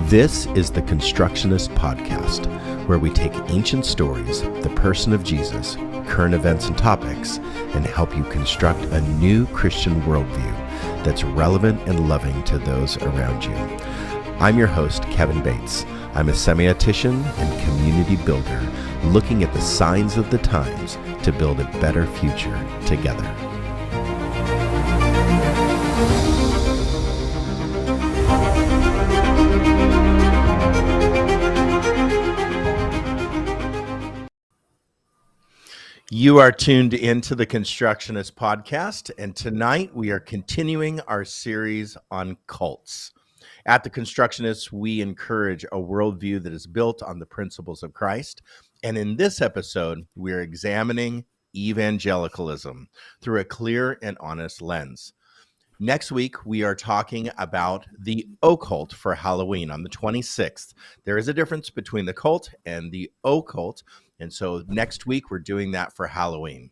This is the Constructionist Podcast, where we take ancient stories, the person of Jesus, current events and topics, and help you construct a new Christian worldview that's relevant and loving to those around you. I'm your host, Kevin Bates. I'm a semiotician and community builder looking at the signs of the times to build a better future together. You are tuned into the Constructionist Podcast, and tonight we are continuing our series on cults. At the Constructionists, we encourage a worldview that is built on the principles of Christ, and in this episode, we are examining evangelicalism through a clear and honest lens. Next week, we are talking about the occult for Halloween on the 26th. There is a difference between the cult and the occult, and so next week, we're doing that for Halloween.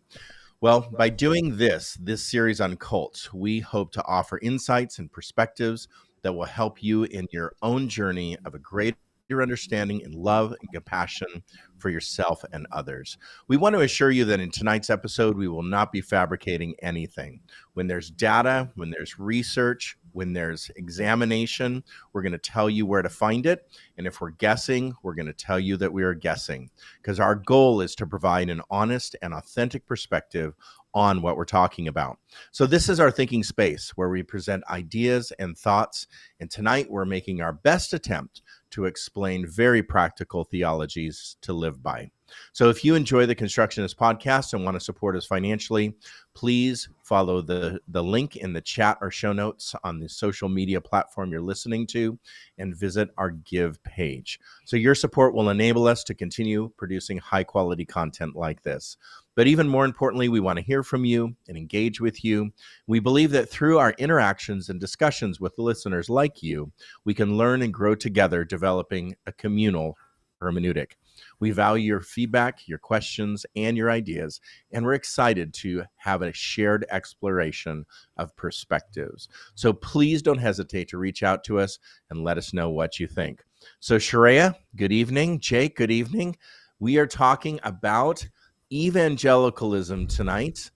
Well, by doing this series on cults, we hope to offer insights and perspectives that will help you in your own journey of a greater understanding and love and compassion for yourself and others. We want to assure you that in tonight's episode, we will not be fabricating anything. When there's data, when there's research, when there's examination, we're going to tell you where to find it. And if we're guessing, we're going to tell you that we are guessing, because our goal is to provide an honest and authentic perspective on what we're talking about. So this is our thinking space where we present ideas and thoughts. And tonight we're making our best attempt to explain very practical theologies to live by. So if you enjoy the Constructionist Podcast and want to support us financially, please follow the link in the chat or show notes on the social media platform you're listening to and visit our Give page. So your support will enable us to continue producing high quality content like this. But even more importantly, we want to hear from you and engage with you. We believe that through our interactions and discussions with listeners like you, we can learn and grow together, developing a communal hermeneutic. We value your feedback, your questions, and your ideas, and we're excited to have a shared exploration of perspectives. So please don't hesitate to reach out to us and let us know what you think. So Sharia, good evening. Jake, good evening. We are talking about evangelicalism tonight,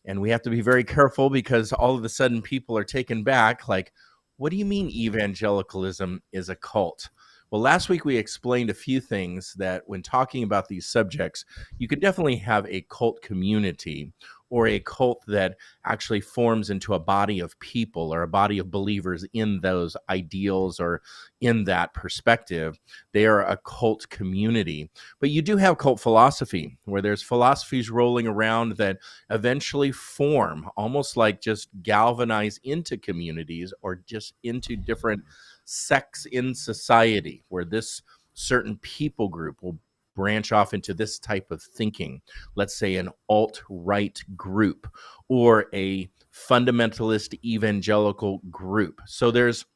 and we have to be very careful because all of a sudden people are taken back, like, what do you mean evangelicalism is a cult? Well, last week we explained a few things that when talking about these subjects, you could definitely have a cult community or a cult that actually forms into a body of people or a body of believers in those ideals or in that perspective. They are a cult community. But you do have cult philosophy, where there's philosophies rolling around that eventually form, almost like just galvanize into communities or just into different sects in society, where this certain people group will branch off into this type of thinking. Let's say an alt-right group or a fundamentalist evangelical group. So there's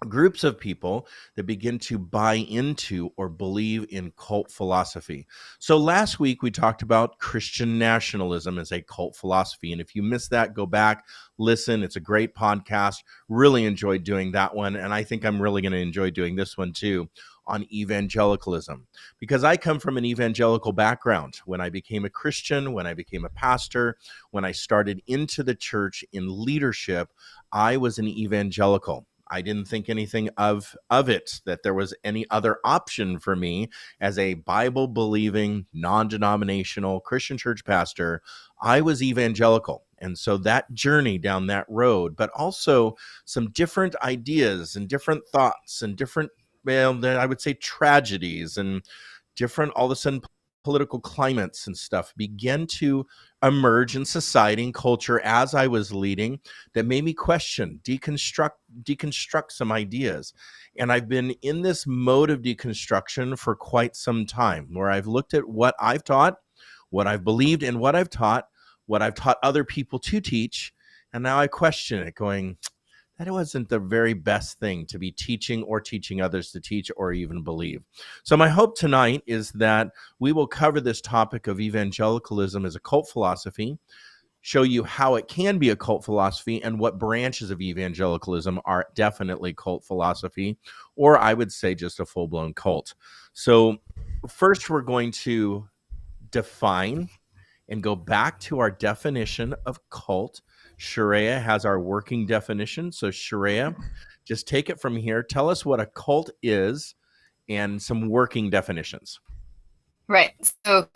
groups of people that begin to buy into or believe in cult philosophy. So last week we talked about Christian nationalism as a cult philosophy. And if you missed that, go back, listen. It's a great podcast. Really enjoyed doing that one. And I think I'm really going to enjoy doing this one too, on evangelicalism, because I come from an evangelical background. When I became a Christian, when I became a pastor, when I started into the church in leadership, I was an evangelical. I didn't think anything of it, that there was any other option for me as a Bible-believing, non-denominational Christian church pastor. I was evangelical. And so that journey down that road, but also some different ideas and different thoughts and different, I would say, tragedies and different, all of a sudden, political climates and stuff began to emerge in society and culture as I was leading, that made me question, deconstruct some ideas. And I've been in this mode of deconstruction for quite some time, where I've looked at what I've taught, what I've believed, and what I've taught other people to teach. And now I question it, going, that wasn't the very best thing to be teaching or teaching others to teach or even believe. So my hope tonight is that we will cover this topic of evangelicalism as a cult philosophy, show you how it can be a cult philosophy and what branches of evangelicalism are definitely cult philosophy, or I would say just a full-blown cult. So first we're going to define and go back to our definition of cult. Sharia has our working definition. So Sharia, just take it from here. Tell us what a cult is and some working definitions. Right. So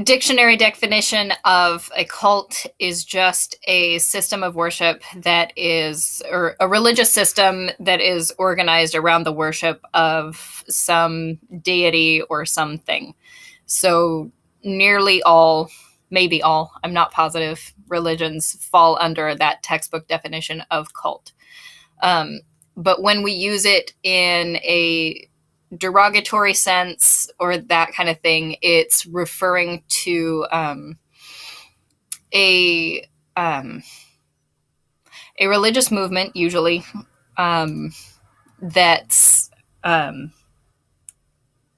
dictionary definition of a cult is just a system of worship that is, or a religious system that is organized around the worship of some deity or something. So nearly all, maybe all, I'm not positive, religions fall under that textbook definition of cult. But when we use it in a derogatory sense or that kind of thing, it's referring to a religious movement, usually, that's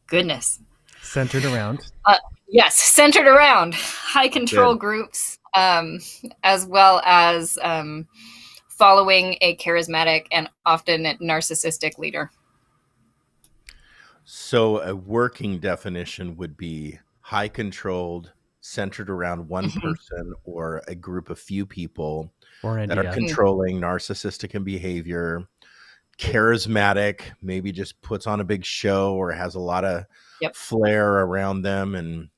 goodness centered around yes, centered around high control Good. groups, as well as following a charismatic and often narcissistic leader. So a working definition would be high controlled, centered around one person or a group of few people or that are India. controlling, narcissistic in behavior, charismatic, maybe just puts on a big show or has a lot of Yep. flair around them and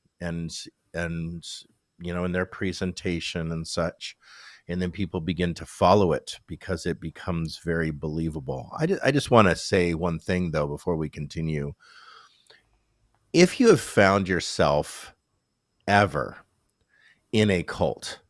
you know, in their presentation and such. And then people begin to follow it because it becomes very believable. I just want to say one thing, though, before we continue. If you have found yourself ever in a cult,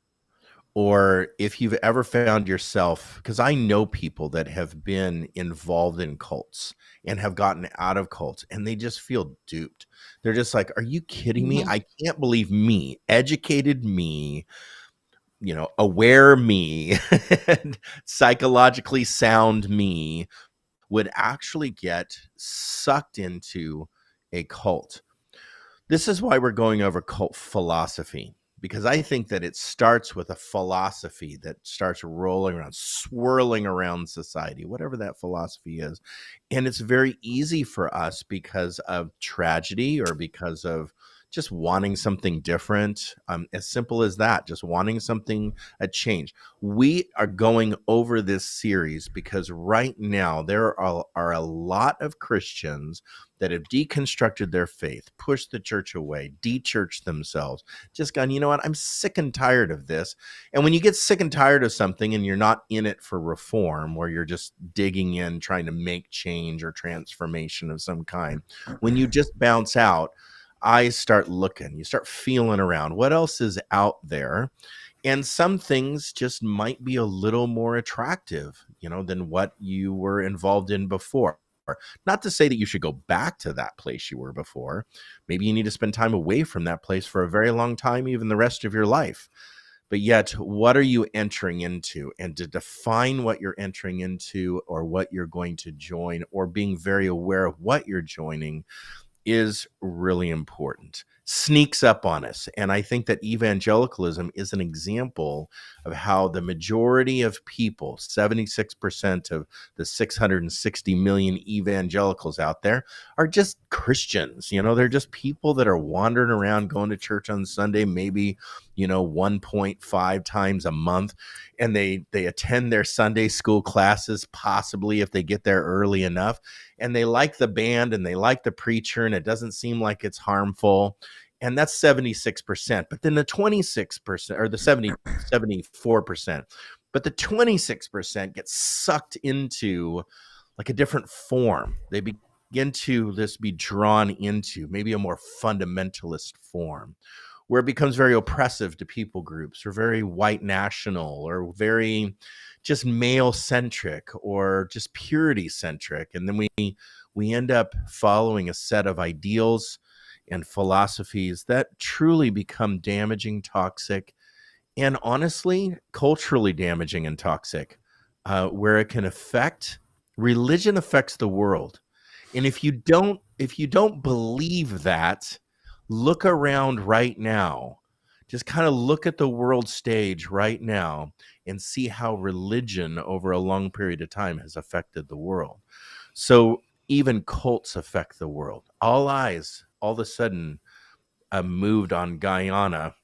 or if you've ever found yourself, because I know people that have been involved in cults and have gotten out of cults and they just feel duped. They're just like, are you kidding me? I can't believe me, educated me, you know, aware me, and psychologically sound me would actually get sucked into a cult. This is why we're going over cult philosophy, because I think that it starts with a philosophy that starts rolling around, swirling around society, whatever that philosophy is. And it's very easy for us because of tragedy or because of just wanting something different, as simple as that, just wanting something, a change. We are going over this series because right now there are a lot of Christians that have deconstructed their faith, pushed the church away, de-churched themselves, just gone, you know what, I'm sick and tired of this. And when you get sick and tired of something and you're not in it for reform, or you're just digging in, trying to make change or transformation of some kind, when you just bounce out, eyes start looking, you start feeling around. What else is out there? And some things just might be a little more attractive, you know, than what you were involved in before. Not to say that you should go back to that place you were before. Maybe you need to spend time away from that place for a very long time, even the rest of your life. But yet, what are you entering into? And to define what you're entering into or what you're going to join, or being very aware of what you're joining, is really important. Sneaks up on us. And I think that evangelicalism is an example of how the majority of people, 76% of the 660 million evangelicals out there, are just Christians. You know, they're just people that are wandering around, going to church on Sunday, maybe, you know, 1.5 times a month. And they attend their Sunday school classes, possibly if they get there early enough. And they like the band and they like the preacher, and it doesn't seem like it's harmful. And that's 76%. But then the 26%, or the 74%, but the 26% get sucked into like a different form. They begin to be drawn into maybe a more fundamentalist form, where it becomes very oppressive to people groups, or very white national, or very just male centric, or just purity centric. And then we end up following a set of ideals and philosophies that truly become damaging, toxic, and honestly, culturally damaging and toxic, where it can affect, religion affects the world. And if you don't believe that, look around right now. just kind of look at the world stage right now and see how religion over a long period of time has affected the world. So even cults affect the world. All eyes all of a sudden moved on Guyana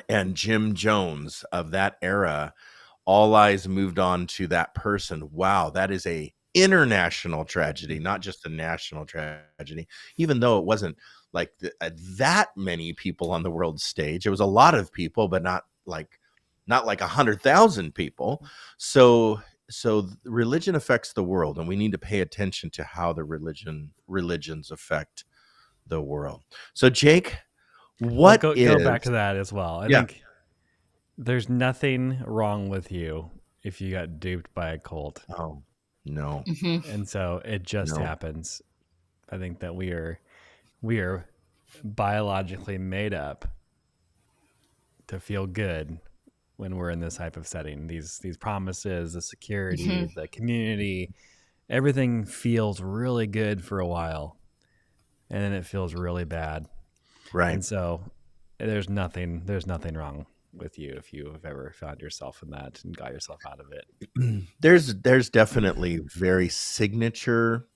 and Jim Jones of that era. All eyes moved on to that person. Wow, that is a international tragedy, not just a national tragedy. Even though it wasn't like that many people on the world stage, it was a lot of people, but not like 100,000 people. So religion affects the world, and we need to pay attention to how the religions affect the world. So Jake, what go back to that as well. I Yeah. think there's nothing wrong with you if you got duped by a cult. Oh, no. And so it just No. happens. I think that we are biologically made up to feel good when we're in this type of setting. These promises, the security, the community, everything feels really good for a while, and then it feels really bad. Right. And so there's nothing wrong with you if you have ever found yourself in that and got yourself out of it. There's definitely very signature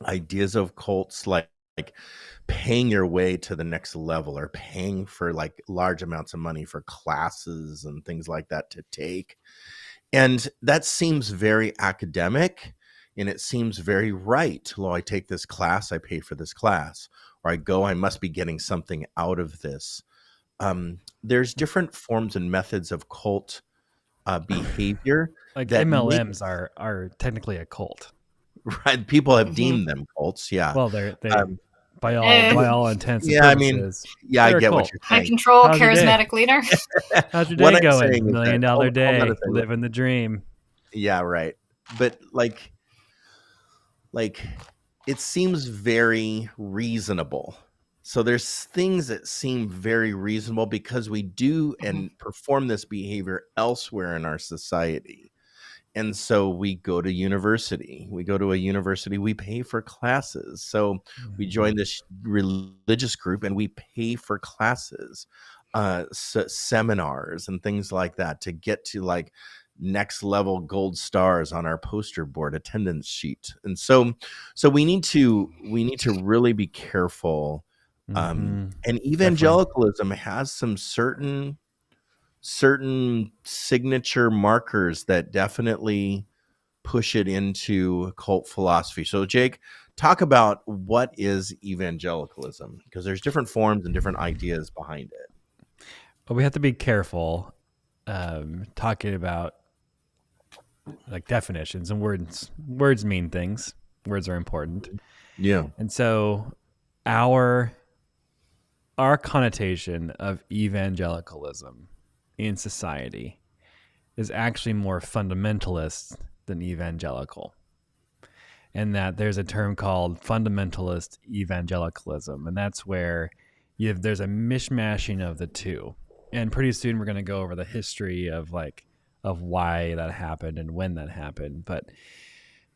ideas of cults, like paying your way to the next level, or paying for like large amounts of money for classes and things like that to take. And that seems very academic, and it seems very right. Well, I take this class, I pay for this class, or I go, I must be getting something out of this. There's different forms and methods of cult behavior. Like that MLMs are technically a cult. Right, people have deemed them cults. Yeah. Well, they by all intents and Yeah, purposes. I get what you're High saying. control, How's your day? charismatic leader. How's your What day I'm going? saying is $1 million that- hold day, on a second. living the dream. Yeah, right. But like it seems very reasonable. So there's things that seem very reasonable because we do and perform this behavior elsewhere in our society. And so we go to university. We go to a university, we pay for classes. So we join this religious group and we pay for classes, seminars and things like that to get to like next level gold stars on our poster board attendance sheet. And so we need to really be careful. And evangelicalism has some certain signature markers that definitely push it into cult philosophy. So Jake, talk about what is evangelicalism, because there's different forms and different ideas behind it. But we have to be careful talking about like definitions and words. Words mean things. Words are important. Yeah. And so our connotation of evangelicalism in society is actually more fundamentalist than evangelical. And that there's a term called fundamentalist evangelicalism. And that's where there's a mishmashing of the two. And pretty soon we're going to go over the history of why that happened and when that happened. But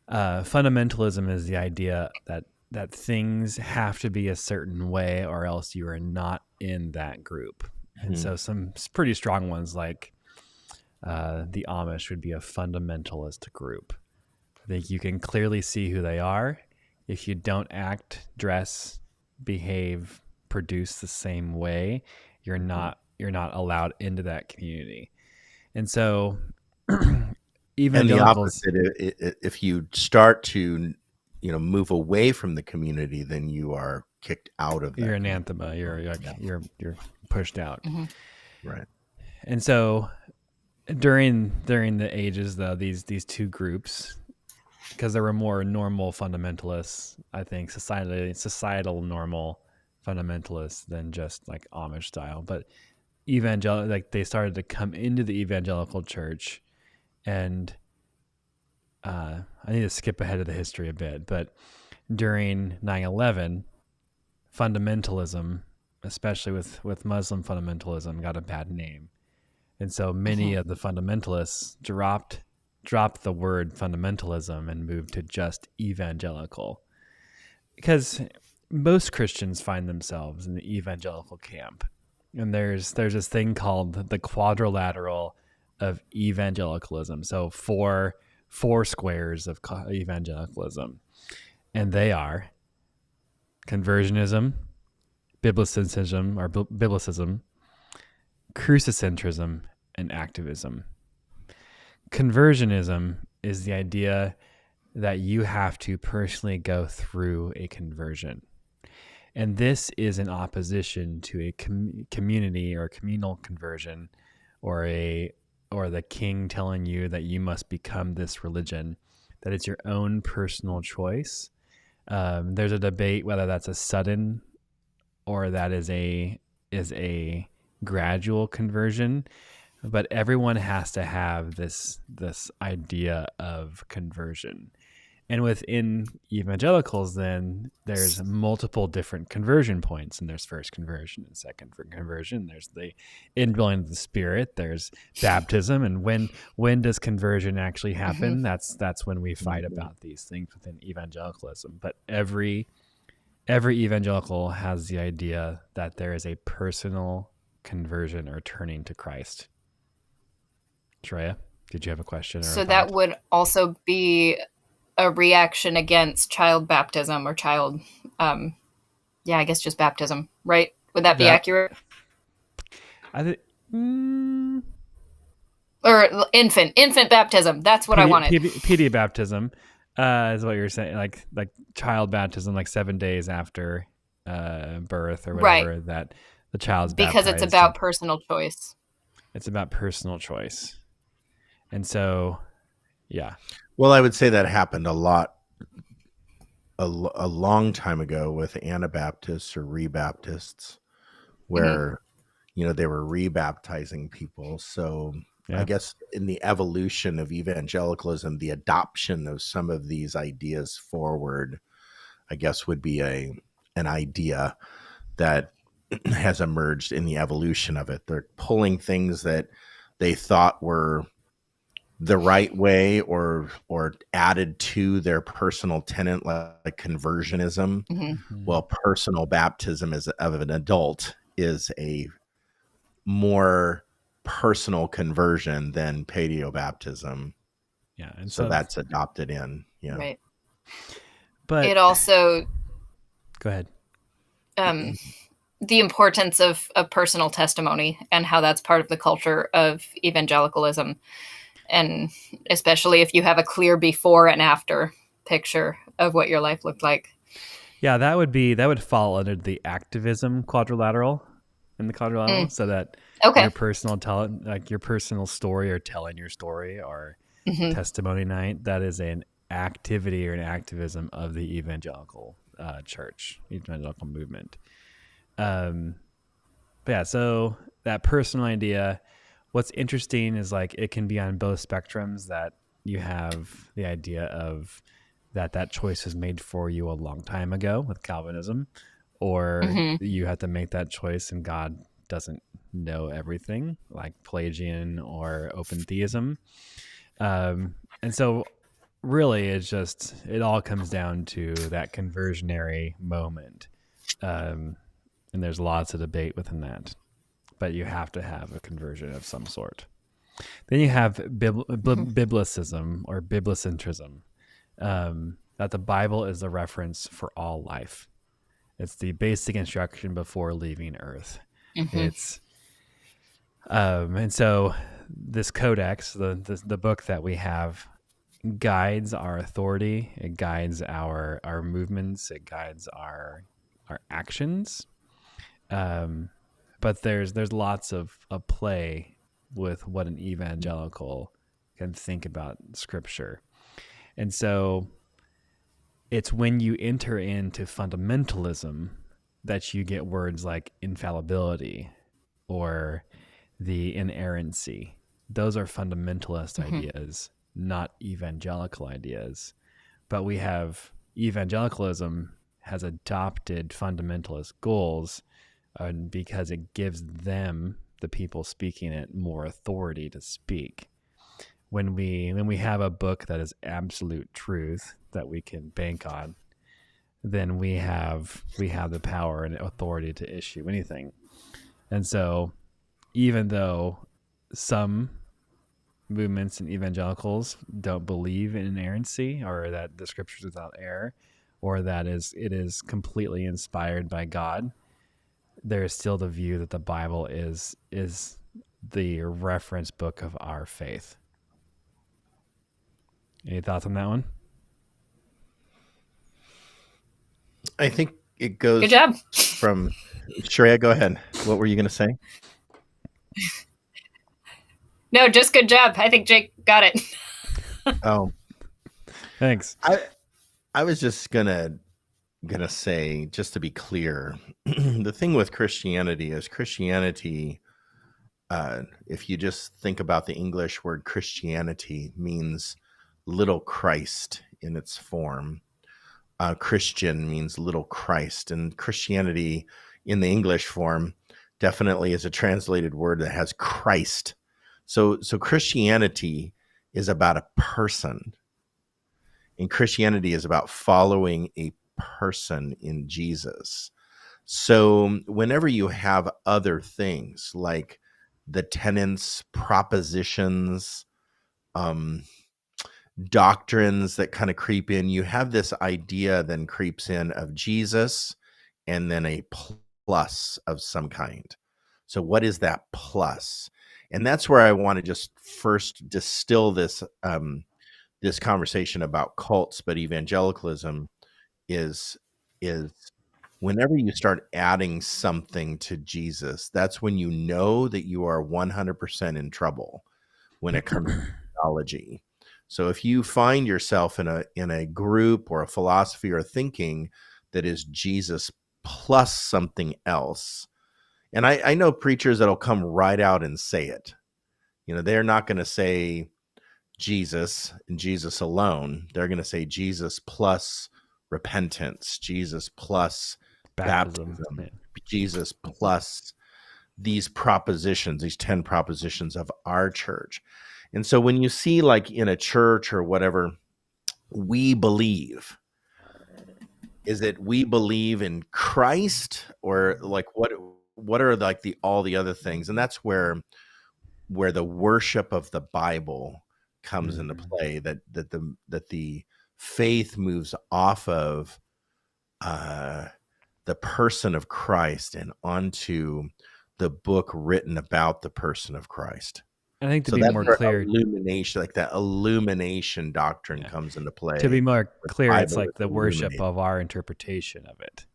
fundamentalism is the idea that things have to be a certain way or else you are not in that group. And so some pretty strong ones like the Amish would be a fundamentalist group. I think you can clearly see who they are. If you don't act, dress, behave, produce the same way, you're not allowed into that community. And so evangelicals, and the opposite, if you start to move away from the community, then you are kicked out of that. You're anathema. You're pushed out. Right. And so during the ages, though, these two groups, because there were more normal fundamentalists, I think societal normal fundamentalists than just like Amish style, but they started to come into the evangelical church. And I need to skip ahead of the history a bit, but during 9/11, fundamentalism, especially with Muslim fundamentalism, got a bad name. And so many of the fundamentalists dropped the word fundamentalism and moved to just evangelical. Because most Christians find themselves in the evangelical camp. And there's this thing called the quadrilateral of evangelicalism. So four squares of evangelicalism, and they are conversionism, biblicism, crucicentrism, and activism. Conversionism is the idea that you have to personally go through a conversion. And this is in opposition to a community or communal conversion, or the king telling you that you must become this religion, that it's your own personal choice. There's a debate whether that's a sudden or that is a gradual conversion, but everyone has to have this idea of conversion. And within evangelicals, then there's multiple different conversion points, and there's first conversion and second conversion. There's the indwelling of the Spirit. There's baptism, and when does conversion actually happen? That's when we fight about these things within evangelicalism. But every evangelical has the idea that there is a personal conversion or turning to Christ. Shreya, did you have a question? So that would also be a reaction against child baptism or child, I guess just baptism, right? Would that be accurate? I think, or infant baptism. That's what I wanted. PD baptism is what you're saying, like child baptism, like 7 days after birth or whatever, right. That the child's because baptized. It's about personal choice. It's about personal choice, and so, yeah. Well, I would say that happened a long time ago with Anabaptists or Rebaptists, where, they were rebaptizing people. So I guess in the evolution of evangelicalism, the adoption of some of these ideas forward, I guess, would be an idea that has emerged in the evolution of it. They're pulling things that they thought were the right way or added to their personal tenet, like conversionism. Well, personal baptism of an adult is a more personal conversion than paediobaptism. Yeah, and so that's adopted in. Yeah, right. But it also go ahead. The importance of personal testimony and how that's part of the culture of evangelicalism. And especially if you have a clear before and after picture of what your life looked like. Yeah, that would fall under the activism quadrilateral in the quadrilateral. So that your personal story or telling your story or testimony night, that is an activity or an activism of the evangelical church, evangelical movement. But yeah, so that personal idea. What's interesting is it can be on both spectrums, that you have the idea of that choice was made for you a long time ago with Calvinism, or you have to make that choice and God doesn't know everything, like Pelagian or open theism. And so really it all comes down to that conversionary moment. And there's lots of debate within that. But you have to have a conversion of some sort. Then you have biblicism or biblicentrism, that the Bible is the reference for all life. It's the basic instruction before leaving Earth. It's and so this codex, the book that we have, guides our authority. It guides our movements. It guides our actions. But there's lots of play with what an evangelical can think about Scripture. And so it's when you enter into fundamentalism that you get words like infallibility or the inerrancy. Those are fundamentalist ideas, not evangelical ideas. But we have evangelicalism has adopted fundamentalist goals, because it gives them, the people speaking it, more authority to speak. When we have a book that is absolute truth that we can bank on, then we have the power and authority to issue anything. And so even though some movements and evangelicals don't believe in inerrancy, or that the scriptures without error, or that it is completely inspired by God, there is still the view that the Bible is the reference book of our faith. Any thoughts on that one? I think it goes Good job. from Shreya, go ahead. What were you going to say? No, just good job. I think Jake got it. Oh, Thanks. I was just gonna say, just to be clear, the thing with Christianity is Christianity. If you just think about the English word Christianity, means little Christ in its form. Christian means little Christ, and Christianity in the English form definitely is a translated word that has Christ. So Christianity is about a person, and Christianity is about following a person in Jesus. So whenever you have other things like the tenets, propositions, um, doctrines that kind of creep in, you have this idea then creeps in of Jesus and then a plus of some kind. So what is that plus? And that's where I want to just first distill this this conversation about cults, but evangelicalism is whenever you start adding something to Jesus, that's when you know that you are 100% in trouble when it comes to theology. So if you find yourself in a group or a philosophy or thinking that is Jesus plus something else, and I know preachers that'll come right out and say it. You know, they're not going to say Jesus and Jesus alone. They're going to say Jesus plus repentance, Jesus plus baptism, Yeah. Jesus plus these propositions, these 10 propositions of our church. And so when you see like in a church or whatever, we believe, is it we believe in Christ, or like what are like the all the other things? And that's where the worship of the Bible comes into play, that the faith moves off of the person of Christ and onto the book written about the person of Christ. I think to So be that's more where clear, illumination, like that illumination doctrine yeah. comes into play. To be more where the clear, it's Bible like is the worship illuminated. of our interpretation of it.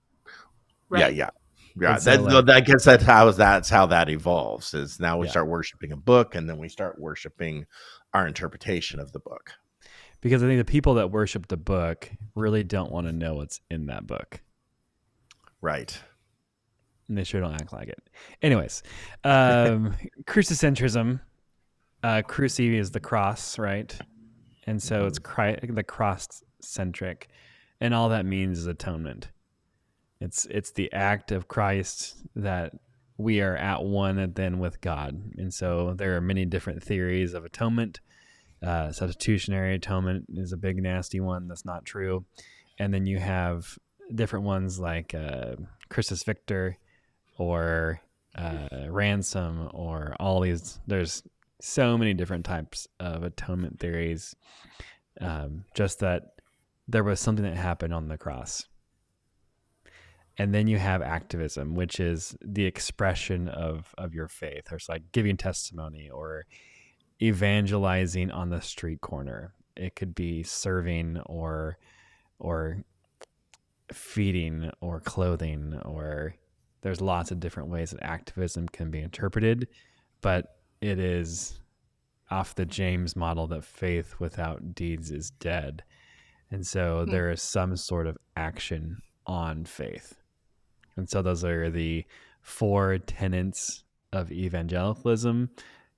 Right. Yeah. And so, I guess that's how that evolves. Is now we start worshiping a book, and then we start worshiping our interpretation of the book. Because I think the people that worship the book really don't want to know what's in that book. Right. And they sure don't act like it. Anyways, crucicentrism. Cruci is the cross, right? And so it's the cross-centric. And all that means is atonement. It's the act of Christ that we are at one then with God. And so there are many different theories of atonement. Substitutionary atonement is a big nasty one. That's not true. And then you have different ones like Christus Victor or ransom, or all these. There's so many different types of atonement theories. Just that there was something that happened on the cross. And then you have activism, which is the expression of your faith. Or it's like giving testimony or evangelizing on the street corner. It could be serving or feeding or clothing, or there's lots of different ways that activism can be interpreted, but it is off the James model that faith without deeds is dead. And so there is some sort of action on faith. And so those are the 4 tenets of evangelicalism: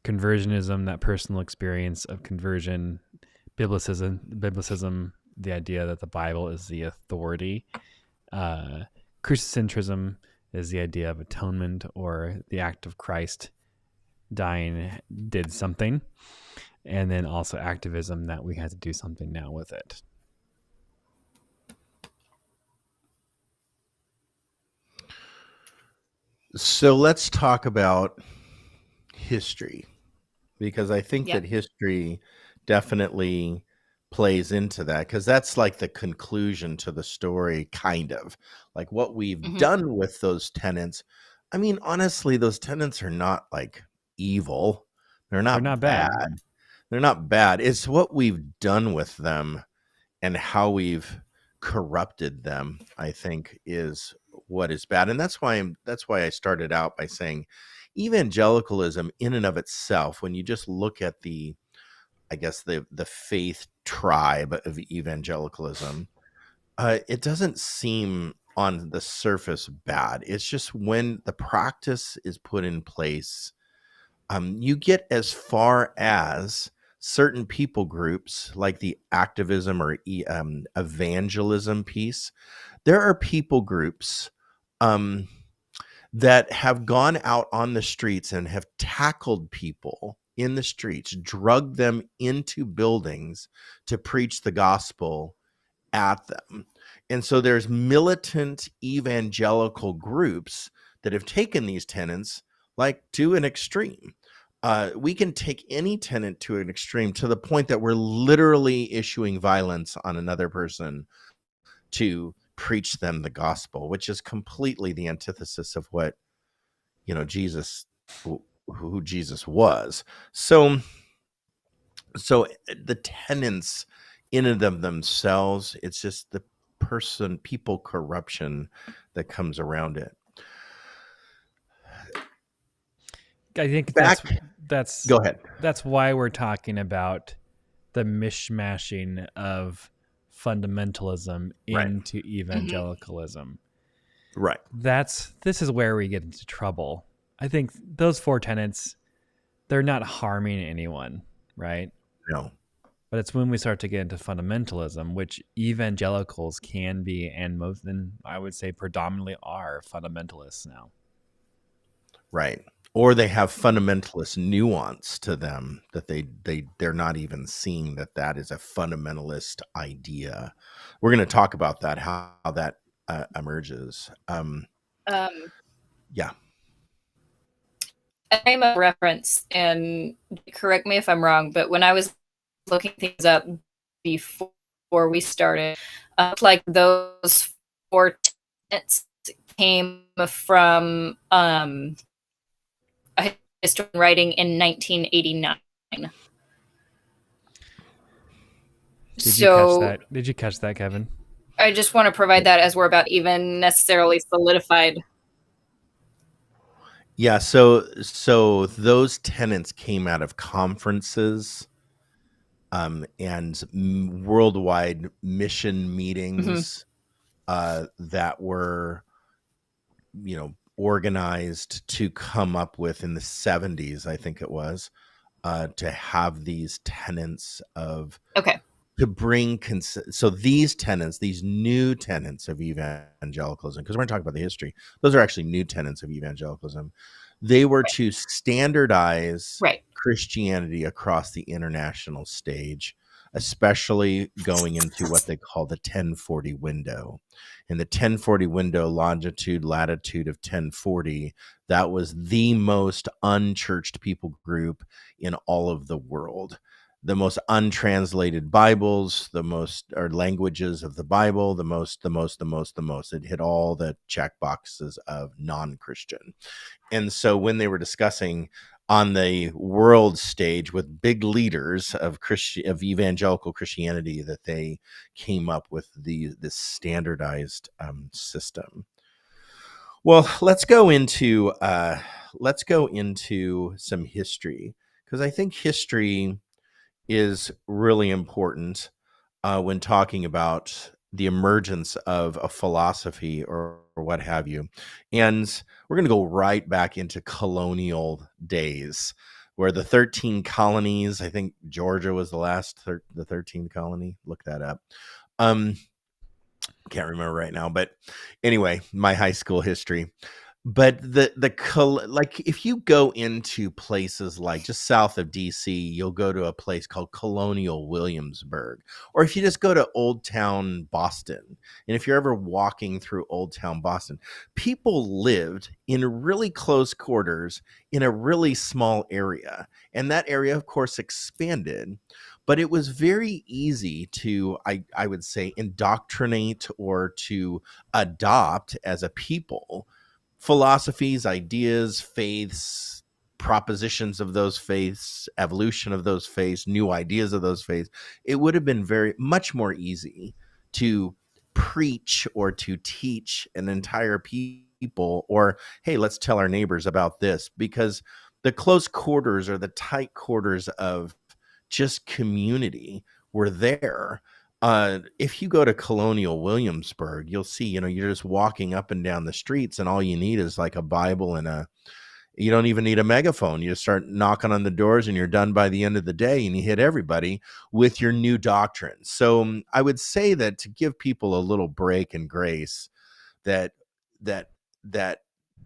conversionism, that personal experience of conversion; biblicism, the idea that the Bible is the authority; crucicentrism is the idea of atonement, or the act of Christ dying did something; and then also activism, that we had to do something now with it. So let's talk about history, because I think Yep. that history definitely plays into that, because that's like the conclusion to the story, kind of like what we've Hmm. done with those tenants. I mean, honestly, those tenants are not like evil. They're They're not not bad. bad. They're not bad. It's what we've done with them and how we've corrupted them, I think, is what is bad. And that's why I started out by saying evangelicalism in and of itself, when you just look at the, I guess, the faith tribe of evangelicalism, it doesn't seem on the surface bad. It's just when the practice is put in place, you get as far as certain people groups like the activism or evangelism piece. There are people groups um, that have gone out on the streets and have tackled people in the streets, drugged them into buildings to preach the gospel at them. And so there's militant evangelical groups that have taken these tenets like to an extreme. We can take any tenant to an extreme to the point that we're literally issuing violence on another person to preach them the gospel, which is completely the antithesis of what, Jesus, who Jesus was. So the tenants in and of themselves, it's just the people corruption that comes around it. I think Back, that's go ahead. that's why we're talking about the mishmashing of fundamentalism Right, into Hmm. evangelicalism. right. This is where we get into trouble. I think those four tenets, they're not harming anyone, right? No, But it's when we start to get into fundamentalism, which evangelicals can be, and I would say predominantly are fundamentalists now. right. Or they have fundamentalist nuance to them that they're not even seeing that is a fundamentalist idea. We're going to talk about that, how that emerges. Um, Yeah. a frame of reference, and correct me if I'm wrong, but when I was looking things up before we started, like those four tenets came from a historian writing in 1989. Did you catch So that? Did you catch that, Kevin? I just want to provide that as we're about even necessarily solidified. Yeah, so those tenants came out of conferences, and worldwide mission Hmm. meetings that were, organized to come up with in the 70s, I think it was, to have these tenants of Okay. to bring so these tenants, these new tenants of evangelicalism, because we're going to talk about the history, those are actually new tenants of evangelicalism. They were Right. to standardize Right. Christianity across the international stage, especially going into what they call the 1040 window. In the 1040 window, longitude latitude of 1040, that was the most unchurched people group in all of the world. The most untranslated Bibles, the most, or languages of the Bible, the most. It hit all the check boxes of non-Christian. And so when they were discussing on the world stage with big leaders of evangelical Christianity, that they came up with this standardized system. Well, let's go into some history, because I think history is really important when talking about the emergence of a philosophy, or what have you. And we're going to go right back into colonial days, where the 13 colonies, I think Georgia was the last, the 13th colony. Look that up. Um, can't remember right now, but anyway, my high school history. but like if you go into places like just south of DC, you'll go to a place called Colonial Williamsburg, or if you just go to Old Town Boston, and if you're ever walking through Old Town Boston, people lived in really close quarters in a really small area, and that area of course expanded, but it was very easy to I would say indoctrinate or to adopt as a people philosophies, ideas, faiths, propositions of those faiths, evolution of those faiths, new ideas of those faiths. It would have been very much more easy to preach or to teach an entire people, or hey, let's tell our neighbors about this, because the close quarters or the tight quarters of just community were there. If you go to Colonial Williamsburg, you'll see, you're just walking up and down the streets, and all you need is like a Bible and you don't even need a megaphone. You just start knocking on the doors, and you're done by the end of the day, and you hit everybody with your new doctrine. So I would say that to give people a little break and grace, that that that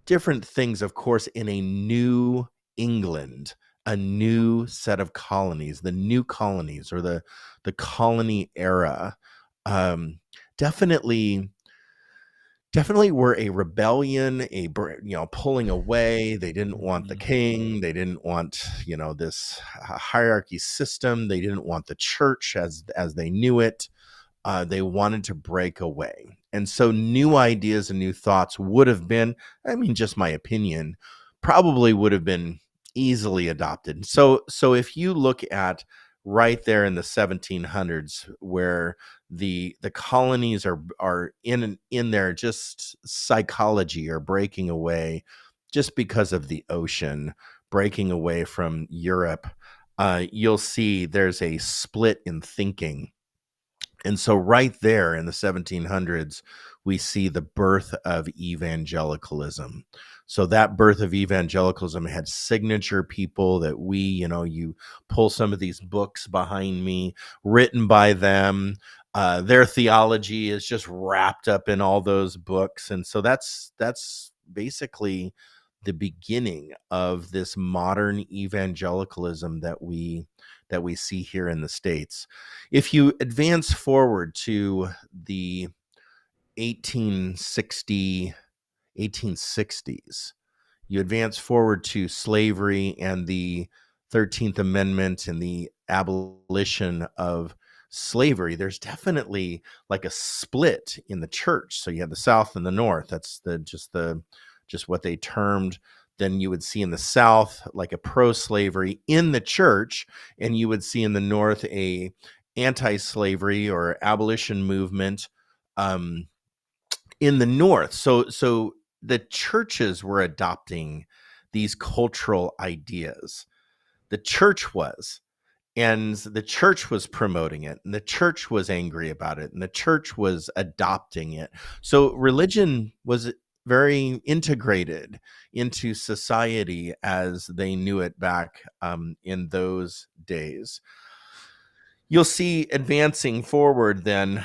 different things, of course, in a new England, a new set of colonies, the new colonies or the colony era, um, definitely were a rebellion, pulling away. They didn't want the king. They didn't want this hierarchy system. They didn't want the church as they knew it. They wanted to break away. And so new ideas and new thoughts would have been, I mean, just my opinion, probably would have been easily adopted. So if you look at right there in the 1700s, where the colonies are in their just psychology or breaking away just because of the ocean, breaking away from Europe, you'll see there's a split in thinking. And so right there in the 1700s, we see the birth of evangelicalism. So that birth of evangelicalism had signature people that you pull some of these books behind me, written by them. Their theology is just wrapped up in all those books. And so that's basically the beginning of this modern evangelicalism that we see here in the States. If you advance forward to the 1860s, you advance forward to slavery and the 13th Amendment and the abolition of slavery, there's definitely like a split in the church. So you have the South and the North. That's just what they termed. Then you would see in the South like a pro-slavery in the church, and you would see in the North a anti-slavery or abolition movement in the North. So the churches were adopting these cultural ideas. The church was, and the church was promoting it, and the church was angry about it, and the church was adopting it. So religion was very integrated into society as they knew it back in those days. You'll see advancing forward then,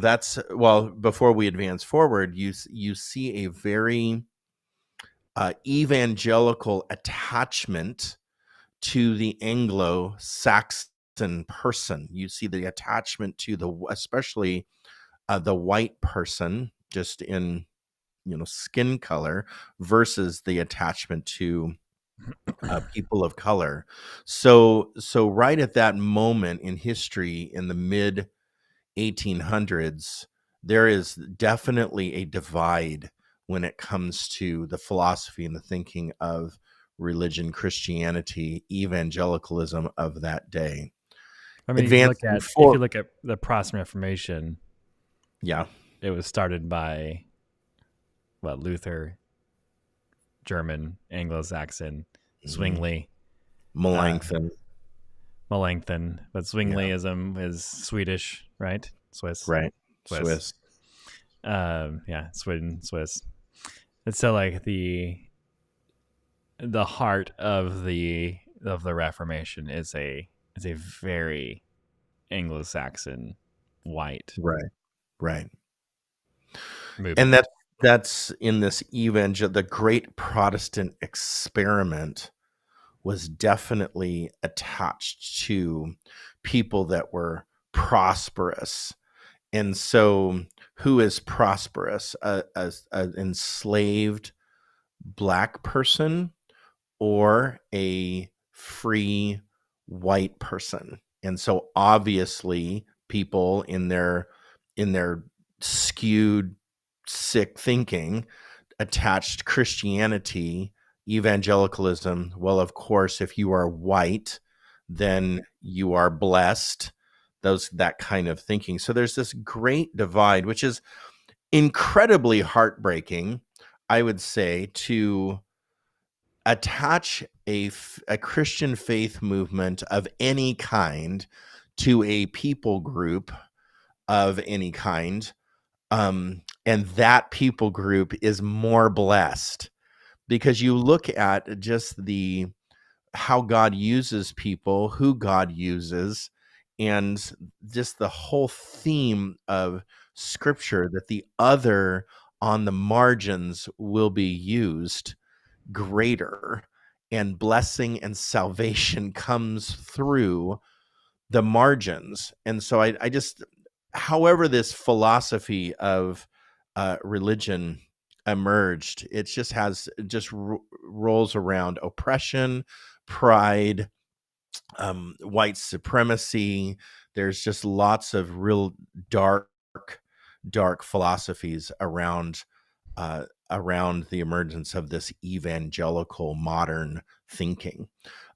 that's, well, before we advance forward, you see a very evangelical attachment to the Anglo-Saxon person. You see the attachment to especially the white person, just in skin color, versus the attachment to people of color. So right at that moment in history, in the mid 1800s, there is definitely a divide when it comes to the philosophy and the thinking of religion, Christianity, evangelicalism of that day. I mean, Advancing if you look at the Protestant Reformation, yeah, it was started by Luther, German, Anglo-Saxon, Zwingli, Melanchthon, but Zwingliism is Swedish, right? Swiss, right? Swiss. Sweden, Swiss. And so, like the heart of the Reformation is a very Anglo-Saxon white Right. movement. And that's in this the great Protestant experiment was definitely attached to people that were prosperous. And so, who is prosperous? A enslaved black person or a free white person? And so, obviously, people in their skewed, sick thinking attached Christianity, evangelicalism. Well, of course, if you are white, then you are blessed. That kind of thinking. So there's this great divide, which is incredibly heartbreaking, I would say, to attach a Christian faith movement of any kind to a people group of any kind, and that people group is more blessed, because you look at just the how God uses people, who God uses, and just the whole theme of Scripture that the other on the margins will be used greater, and blessing and salvation comes through the margins. And so I just, however, this philosophy of religion emerged, it just rolls around oppression, pride, white supremacy. There's just lots of real dark, dark philosophies around the emergence of this evangelical modern thinking.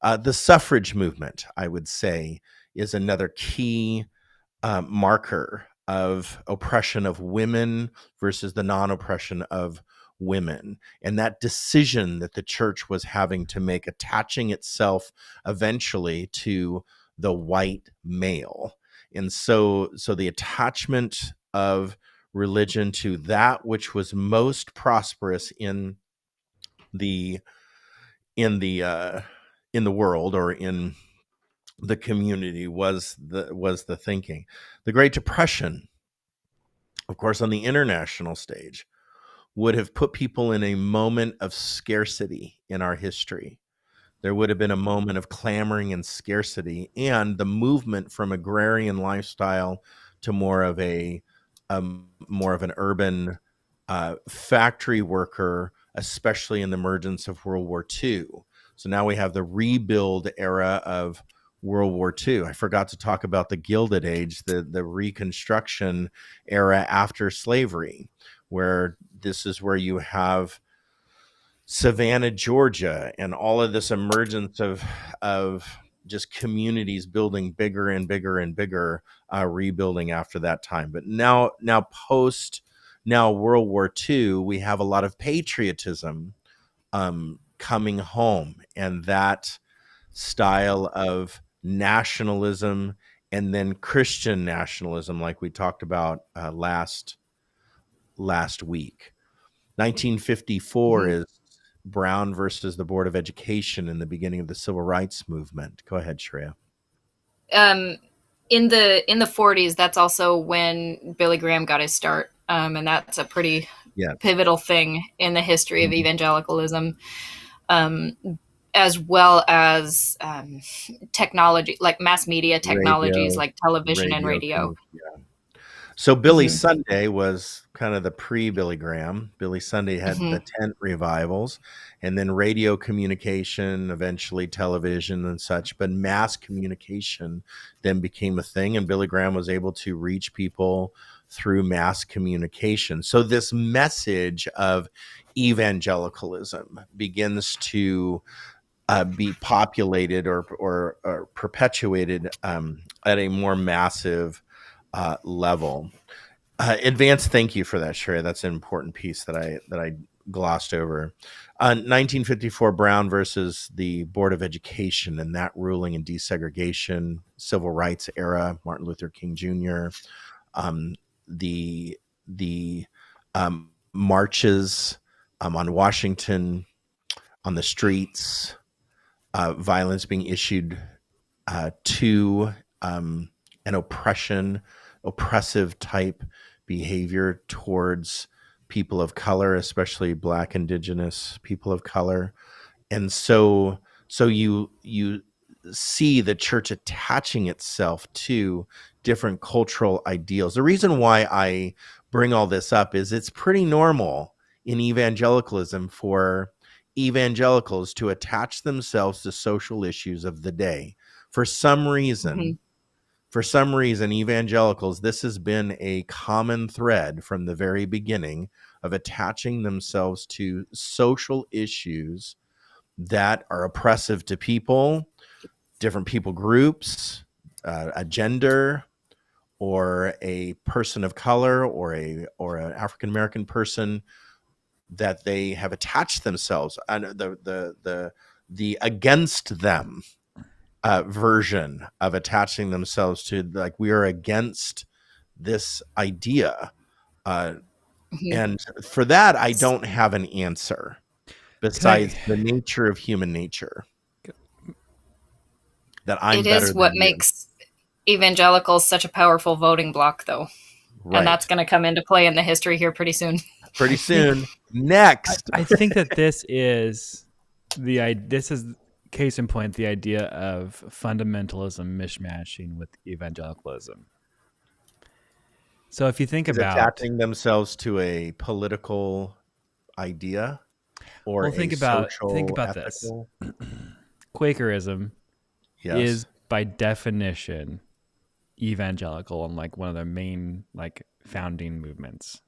The suffrage movement, I would say, is another key marker of oppression of women versus the non-oppression of women, and that decision that the church was having to make, attaching itself eventually to the white male. And so the attachment of religion to that which was most prosperous the in the in the world, or in the community, was the thinking. The Great Depression, of course, on the international stage, would have put people in a moment of scarcity in our history. There would have been a moment of clamoring and scarcity, and the movement from agrarian lifestyle to more of an urban factory worker, especially in the emergence of World War II. So now we have the rebuild era of World War II. I forgot to talk about the Gilded Age, the Reconstruction era after slavery, where this is where you have Savannah, Georgia, and all of this emergence of just communities building bigger and bigger and bigger, rebuilding after that time. But now World War II, we have a lot of patriotism coming home, and that style of nationalism, and then Christian nationalism, like we talked about last week. 1954 Mhm. is Brown versus the Board of Education in the beginning of the Civil Rights Movement. Go ahead, Shreya. In the 40s, that's also when Billy Graham got his start, and that's a pretty Yes. pivotal thing in the history of Mhm. evangelicalism, um, as well as technology, like mass media technologies, Radio, like television and radio. yeah. So Billy Hmm. Sunday was kind of the pre-Billy Graham. Billy Sunday had Hmm. the tent revivals, and then radio communication, eventually television and such. But mass communication then became a thing, and Billy Graham was able to reach people through mass communication. So this message of evangelicalism begins to be populated or perpetuated at a more massive level. Advanced, thank you for that, Sherry. That's an important piece that I glossed over. 1954 Brown versus the Board of Education, and that ruling in desegregation, civil rights era, Martin Luther King Jr., um, the marches on Washington, on the streets, violence being issued to an oppressive type behavior towards people of color, especially Black, Indigenous people of color. And so you see the church attaching itself to different cultural ideals. The reason why I bring all this up is it's pretty normal in evangelicalism for evangelicals to attach themselves to social issues of the day. For some reason, evangelicals, this has been a common thread from the very beginning of attaching themselves to social issues that are oppressive to people, different people groups, a gender, or a person of color, or an African American person, that they have attached themselves, and the against them version of attaching themselves to, like, we are against this idea, and for that I don't have an answer besides the nature of human nature, that I'm It better is what than you. makes evangelicals such a powerful voting bloc, though. Right. And that's going to come into play in the history here pretty soon. Pretty soon. Next. I think that this is case in point, the idea of fundamentalism mishmashing with evangelicalism. So if you think about attaching themselves to a political idea, or think about ethical. This. Quakerism is by definition evangelical and like one of the main like founding movements.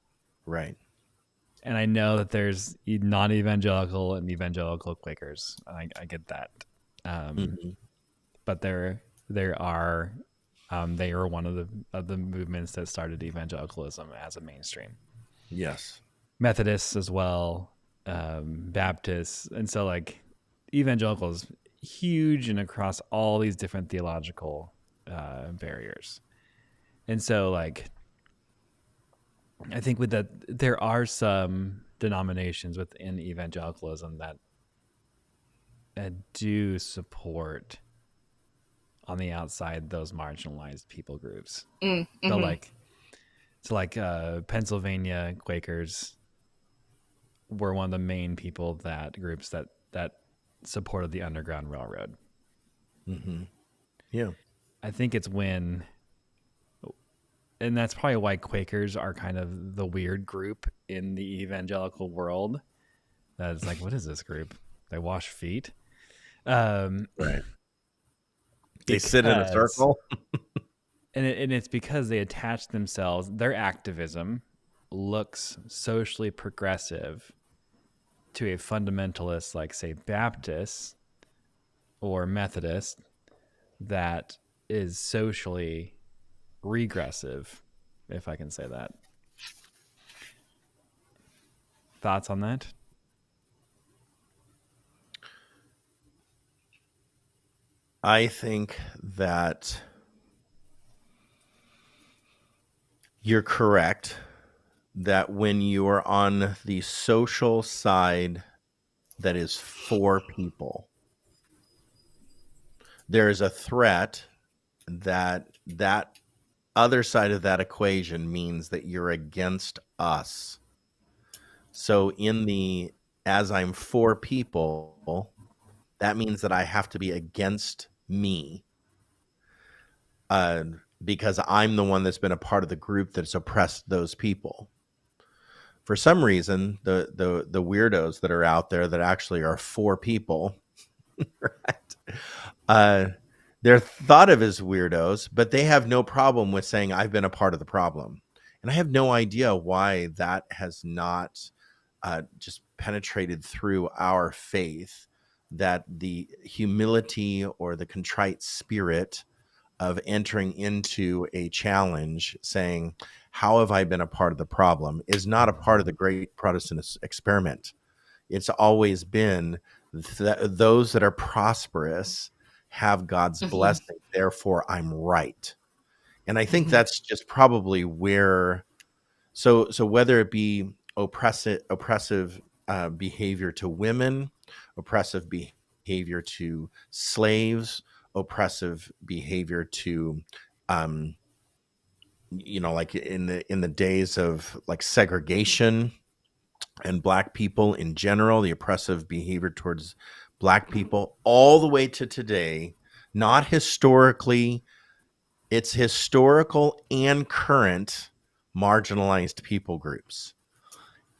Right. And I know that there's non-evangelical and evangelical Quakers. I get that. But they are one of the movements that started evangelicalism as a mainstream. Yes. Methodists as well, Baptists, and so like evangelical is huge and across all these different theological barriers. And so like I think with that there are some denominations within evangelicalism that do support on the outside those marginalized people groups. So like Pennsylvania Quakers were one of the main groups that supported the Underground Railroad. Yeah. I think it's and that's probably why Quakers are kind of the weird group in the evangelical world. That is like, what is this group? They wash feet. Right. They sit in a circle. and it's because they attach themselves, their activism looks socially progressive to a fundamentalist like, say, Baptist or Methodist that is socially regressive, if I can say that. Thoughts on that? I think that you're correct that when you are on the social side that is for people, there is a threat that other side of that equation means that you're against us. So as I'm for people, that means that I have to be against me, because I'm the one that's been a part of the group that's oppressed those people. For some reason, the weirdos that are out there that actually are for people, right? They're thought of as weirdos, but they have no problem with saying I've been a part of the problem. And I have no idea why that has not just penetrated through our faith, that the humility or the contrite spirit of entering into a challenge, saying, how have I been a part of the problem, is not a part of the great Protestant experiment. It's always been those that are prosperous have God's blessing, therefore I'm right. And I think that's just probably where, so whether it be oppressive behavior to women, oppressive behavior to slaves, oppressive behavior to, like in the days of like segregation, and Black people in general, the oppressive behavior towards Black people, all the way to today, not historically, it's historical and current marginalized people groups.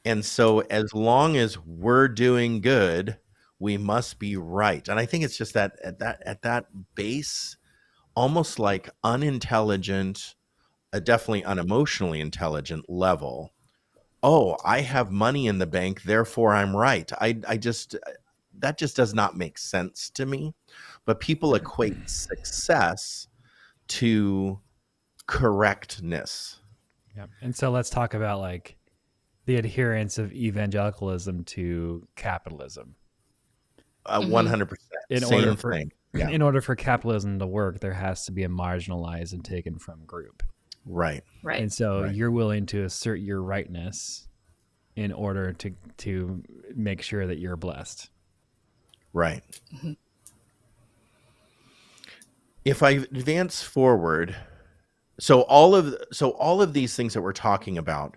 And so as long as we're doing good, we must be right. And I think it's just that at that base, almost like unintelligent, definitely unemotionally intelligent level. Oh, I have money in the bank, therefore I'm right. I just that just does not make sense to me. But people equate success to correctness. Yeah. And so let's talk about like the adherence of evangelicalism to capitalism. 100%. In order Same for thing. Yeah. in order for capitalism to work, there has to be a marginalized and taken from group. Right. Right. And so Right. you're willing to assert your rightness in order to make sure that you're blessed. Right. If I advance forward, so all of these things that we're talking about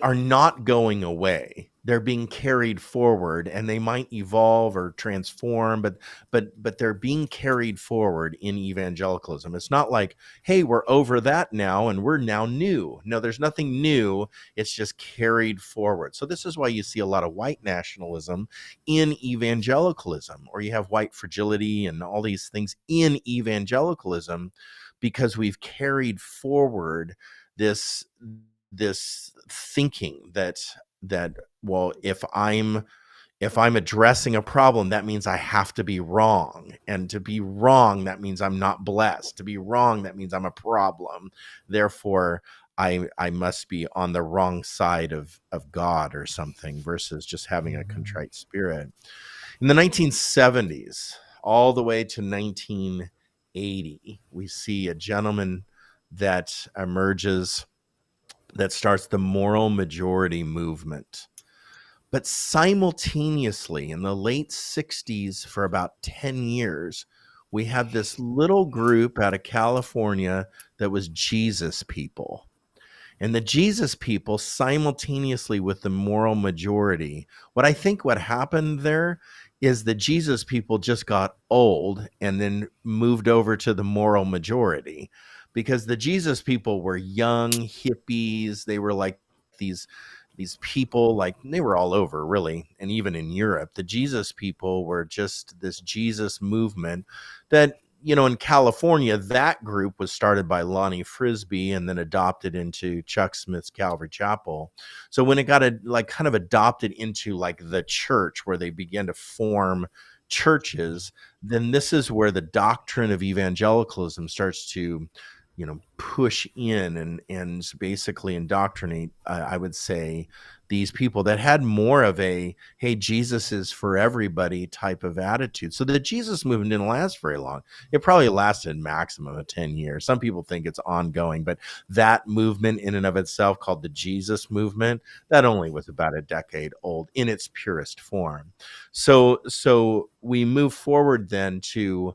are not going away. They're being carried forward, and they might evolve or transform, but they're being carried forward in evangelicalism. It's not like, hey, we're over that now and we're now new. No, there's nothing new. It's just carried forward. So this is why you see a lot of white nationalism in evangelicalism, or you have white fragility and all these things in evangelicalism, because we've carried forward this thinking that well, if I'm addressing a problem, that means I have to be wrong, and to be wrong, that means I'm not blessed. To be wrong, that means I'm a problem. Therefore, I must be on the wrong side of God or something, versus just having a contrite spirit. In the 1970s all the way to 1980, we see a gentleman that emerges that starts the moral majority movement. But simultaneously, in the late 60s, for about 10 years, we had this little group out of California that was Jesus people. And the Jesus people, simultaneously with the moral majority, what happened there is the Jesus people just got old and then moved over to the moral majority, because the Jesus people were young hippies. They were like these people, like they were all over really, and even in Europe the Jesus people were just this Jesus movement that, in California, that group was started by Lonnie Frisbee and then adopted into Chuck Smith's Calvary Chapel. So when it got kind of adopted into like the church, where they began to form churches, then this is where the doctrine of evangelicalism starts to, push in and basically indoctrinate, I would say, these people that had more of a, hey, Jesus is for everybody type of attitude. So the Jesus movement didn't last very long. It probably lasted maximum of 10 years. Some people think it's ongoing, but that movement in and of itself, called the Jesus movement, that only was about a decade old in its purest form. So we move forward then to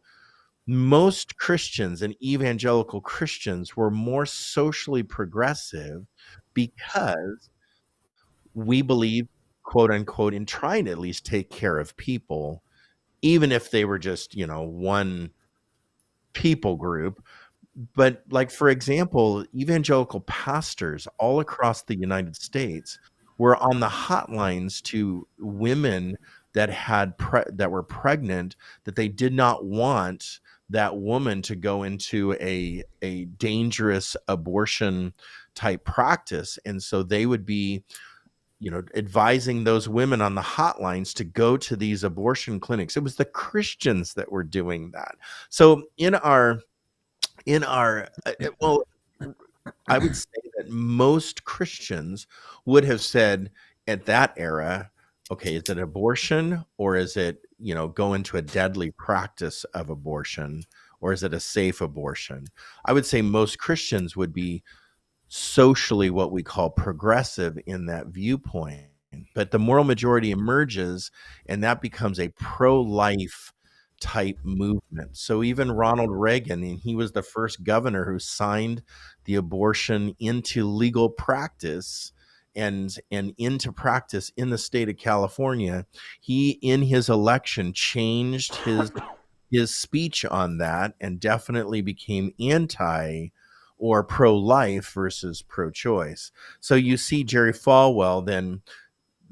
most Christians, and evangelical Christians were more socially progressive because we believe, quote unquote, in trying to at least take care of people, even if they were just, one people group. But like, for example, evangelical pastors all across the United States were on the hotlines to women that that were pregnant, that they did not want that woman to go into a dangerous abortion type practice. And so they would be, advising those women on the hotlines to go to these abortion clinics. It was the Christians that were doing that. So well, I would say that most Christians would have said at that era, okay, is it abortion, or is it, go into a deadly practice of abortion, or is it a safe abortion? I would say most Christians would be socially what we call progressive in that viewpoint. But the moral majority emerges, and that becomes a pro-life type movement. So even Ronald Reagan, and he was the first governor who signed the abortion into legal practice, and into practice in the state of California. He, in his election, changed his speech on that and definitely became anti or pro-life versus pro-choice. So you see Jerry Falwell then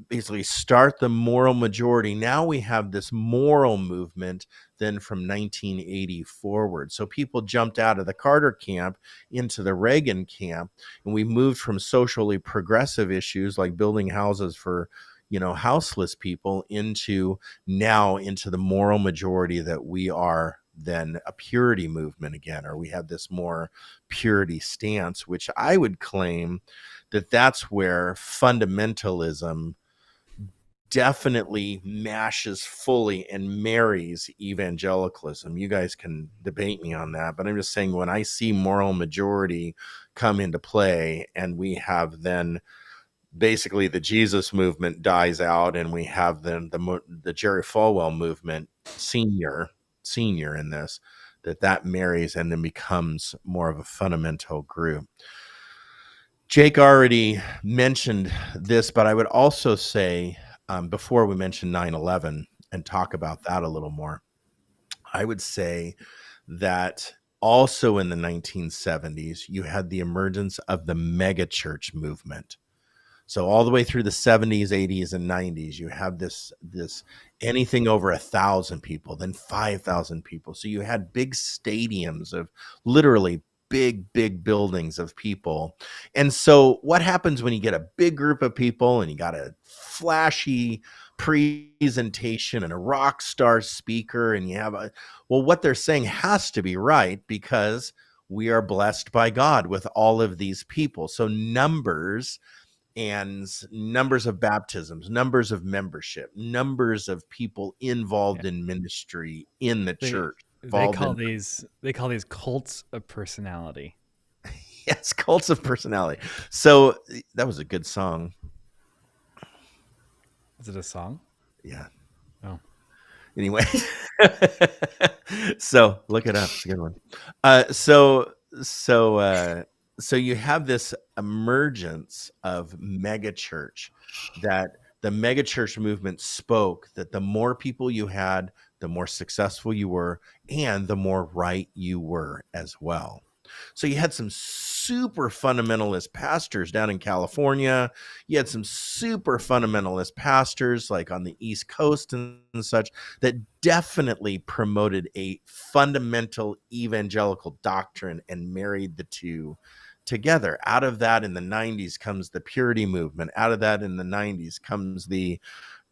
basically start the moral majority. Now we have this moral movement then from 1980 forward. So people jumped out of the Carter camp into the Reagan camp, and we moved from socially progressive issues like building houses for houseless people into the moral majority that we are then a purity movement again, or we have this more purity stance, which I would claim that that's where fundamentalism definitely mashes fully and marries evangelicalism. You guys can debate me on that, but I'm just saying when I see moral majority come into play and we have then basically the Jesus movement dies out and we have then the Jerry Falwell movement senior in this, that marries and then becomes more of a fundamental group. Jake already mentioned this, but I would also say before we mention 9/11 and talk about that a little more, I would say that also in the 1970s, you had the emergence of the megachurch movement. So all the way through the 70s, 80s, and 90s, you have this anything over 1,000 people, then 5,000 people. So you had big stadiums of literally big buildings of people. And so what happens when you get a big group of people and you got a flashy presentation and a rock star speaker and you have what they're saying has to be right because we are blessed by God with all of these people. So numbers of baptisms, numbers of membership, numbers of people involved in ministry in the church. They call these cults of personality. Yes, cults of personality. So that was a good song. Is it a song? Yeah. Oh. Anyway, so look it up. It's a good one. So you have this emergence of megachurch, that the megachurch movement spoke that the more people you had, the more successful you were, and the more right you were as well. So you had some super fundamentalist pastors down in California. You had some super fundamentalist pastors like on the East Coast and such that definitely promoted a fundamental evangelical doctrine and married the two together. Out of that in the 90s comes the purity movement. Out of that in the 90s comes the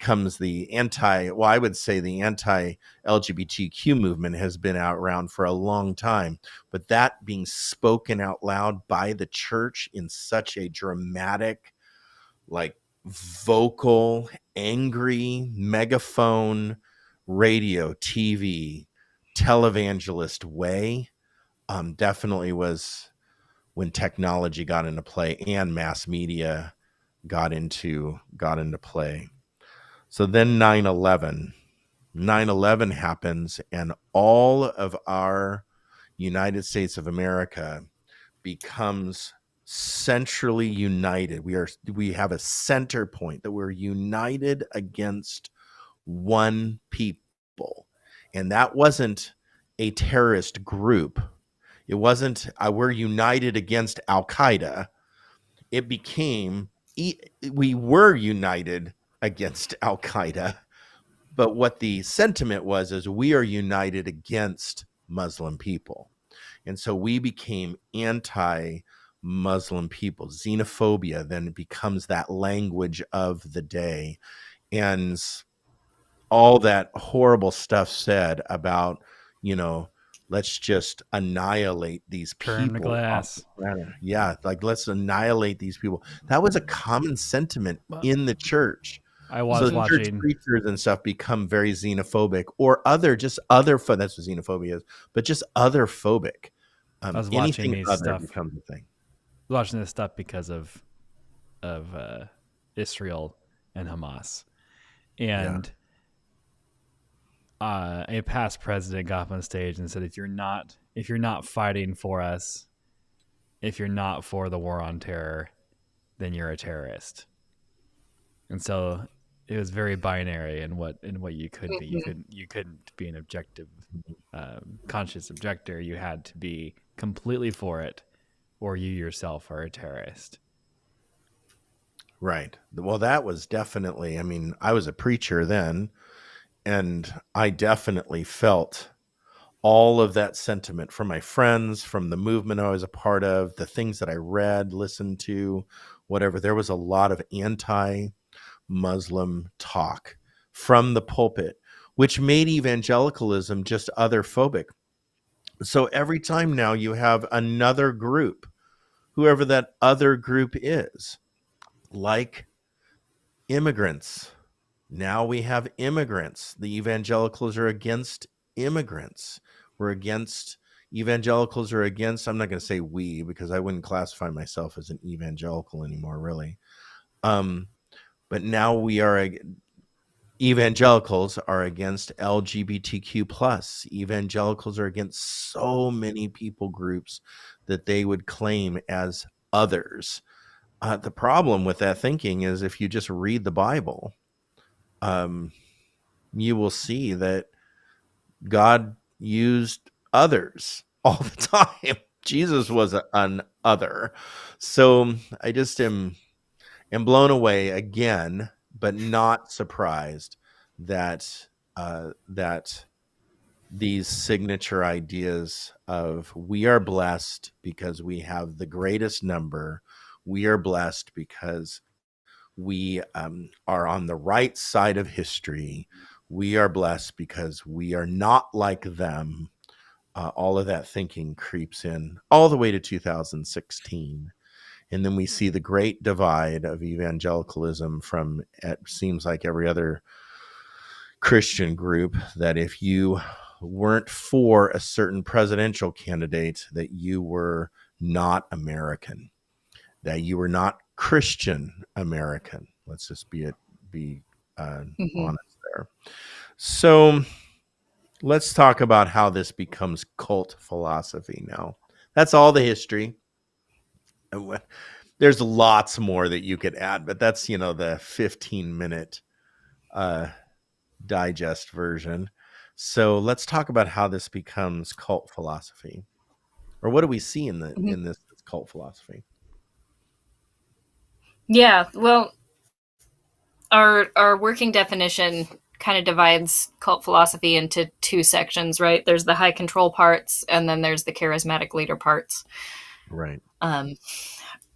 anti-LGBTQ movement has been around for a long time, but that being spoken out loud by the church in such a dramatic, like vocal, angry, megaphone, radio, TV, televangelist way, definitely was when technology got into play and mass media got into play. So then 9/11 happens and all of our United States of America becomes centrally united. We have a center point that we're united against one people. And that wasn't a terrorist group. It wasn't we're united against Al-Qaeda. It became we were united against Al-Qaeda, but what the sentiment was is we are united against Muslim people. And so we became anti-Muslim people. Xenophobia then becomes that language of the day. And all that horrible stuff said about, let's just annihilate these people. Burn the glass. Yeah, like let's annihilate these people. That was a common sentiment in the church. I was watching church preachers and stuff become very xenophobic, or that's what xenophobia is, but just other phobic. I was watching these stuff. Becomes a thing. Watching this stuff because of Israel and Hamas, and a past president got up on stage and said, if you're not fighting for us, if you're not for the war on terror, then you're a terrorist. And so it was very binary in what you could be. You couldn't be an objective, conscious objector. You had to be completely for it, or you yourself are a terrorist. Right. Well, that was definitely, I mean, I was a preacher then, and I definitely felt all of that sentiment from my friends, from the movement I was a part of, the things that I read, listened to, whatever. There was a lot of anti-Muslim talk from the pulpit, which made evangelicalism just other-phobic. So every time now you have another group, whoever that other group is, like immigrants. Now we have immigrants. The evangelicals are against immigrants. We're against evangelicals are against, I'm not going to say we, because I wouldn't classify myself as an evangelical anymore, really. But now we are, evangelicals are against LGBTQ plus. Evangelicals are against so many people groups that they would claim as others. The problem with that thinking is if you just read the Bible, you will see that God used others all the time. Jesus was an other. So I just am blown away again, but not surprised that that these signature ideas of we are blessed because we have the greatest number. We are blessed because we are on the right side of history. We are blessed because we are not like them. All of that thinking creeps in all the way to 2016. And then we see the great divide of evangelicalism from, it seems like every other Christian group, that if you weren't for a certain presidential candidate, that you were not American, that you were not Christian American. Let's just be honest there. So let's talk about how this becomes cult philosophy now. That's all the history. There's lots more that you could add, but that's, the 15-minute digest version. So let's talk about how this becomes cult philosophy, or what do we see in this cult philosophy? Yeah, well, our working definition kind of divides cult philosophy into two sections, right? There's the high control parts, and then there's the charismatic leader parts. Right.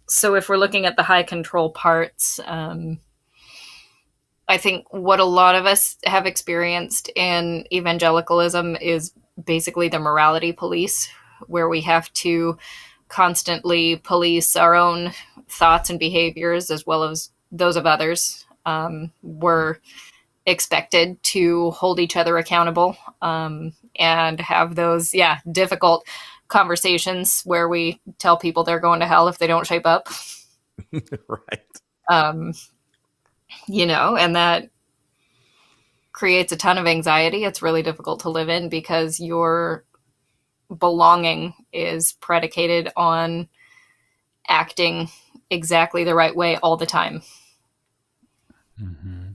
So if we're looking at the high control parts, I think what a lot of us have experienced in evangelicalism is basically the morality police, where we have to constantly police our own thoughts and behaviors as well as those of others. We're expected to hold each other accountable, and have those, difficult conversations where we tell people they're going to hell if they don't shape up. Right. And that creates a ton of anxiety. It's really difficult to live in because your belonging is predicated on acting exactly the right way all the time. Mm-hmm.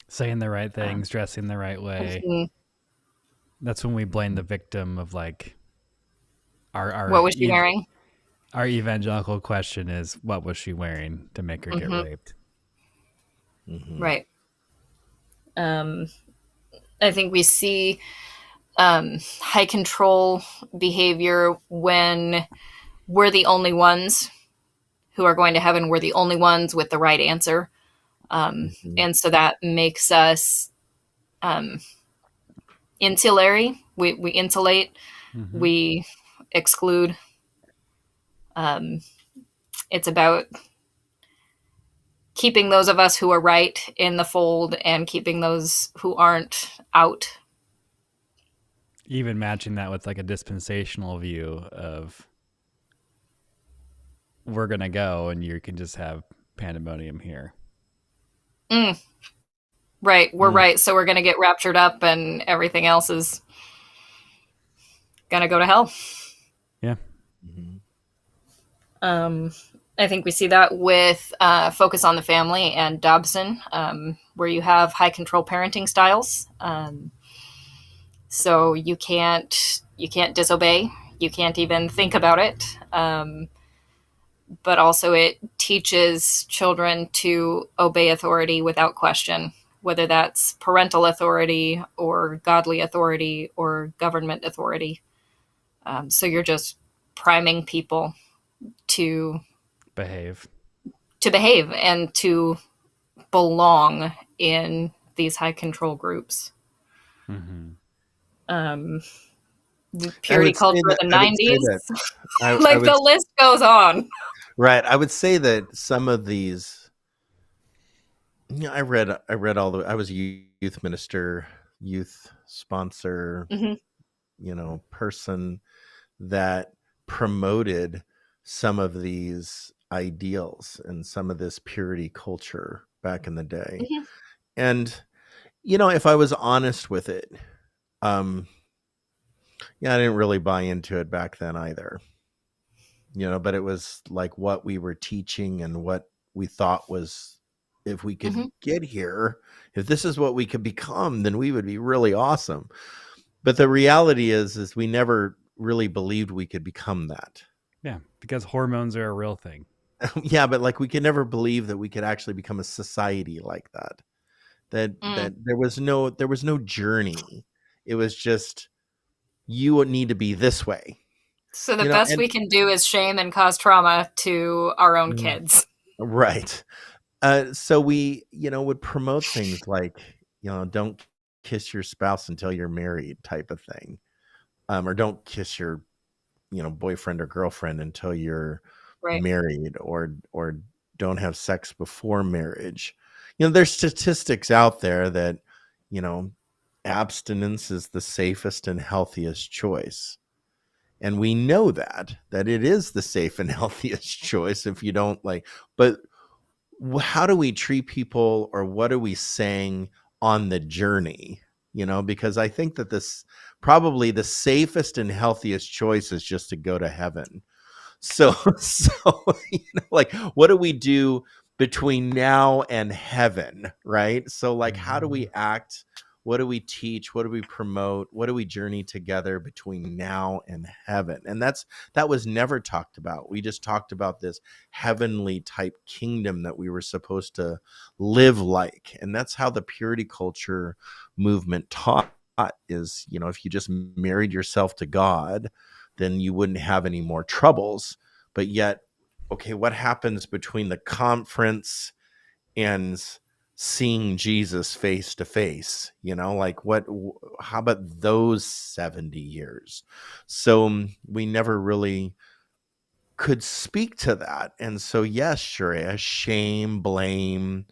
Saying the right things, dressing the right way. Mm-hmm. That's when we blame the victim of like our what was she wearing? Our evangelical question is, what was she wearing to make her get raped? Mm-hmm. Right. I think we see high control behavior when we're the only ones who are going to heaven. We're the only ones with the right answer. And so that makes us insulary. We insulate. Mm-hmm. We exclude. It's about keeping those of us who are right in the fold and keeping those who aren't out. Even matching that with like a dispensational view of we're going to go and you can just have pandemonium here. Right. We're right. So we're going to get raptured up and everything else is going to go to hell. Yeah. I think we see that with Focus on the Family and Dobson, where you have high control parenting styles. So you can't disobey. You can't even think about it. But also, it teaches children to obey authority without question, whether that's parental authority or godly authority or government authority. So you're just priming people to Behave. and to belong in these high control groups. Mm-hmm. The I purity would say culture of that. the I would say 90s, that. I like would the list goes on. right. I would say that some of these. Yeah, I read all the. I was a youth minister, youth sponsor, Mm-hmm. person that promoted some of these ideals and some of this purity culture back in the day. Mm-hmm. And if I was honest with it, um, yeah, I didn't really buy into it back then either. But it was like what we were teaching and what we thought was, if we could Mm-hmm. get here, if this is what we could become, then we would be really awesome. But the reality is we never really believed we could become that. Yeah, because hormones are a real thing. Yeah, but like we could never believe that we could actually become a society like that. That there was no journey. It was just, you would need to be this way. So the best And we can do is shame and cause trauma to our own mm, kids. right. So we, would promote things like, don't kiss your spouse until you're married, type of thing, or don't kiss your, boyfriend or girlfriend until you're Right. married, or don't have sex before marriage. There's statistics out there that, you know, abstinence is the safest and healthiest choice. And we know that it is the safe and healthiest choice if you don't like, but how do we treat people, or what are we saying on the journey? Because I think that this probably the safest and healthiest choice is just to go to heaven. So, so like, what do we do between now and heaven, right? So, like, how do we act? What do we teach? What do we promote? What do we journey together between now and heaven? And that was never talked about. We just talked about this heavenly type kingdom that we were supposed to live like. And that's how the purity culture movement taught is, if you just married yourself to God, then you wouldn't have any more troubles. But yet, okay, what happens between the conference and seeing Jesus face to face? Like, how about those 70 years? So we never really could speak to that. And so, yes, sure, shame, blame,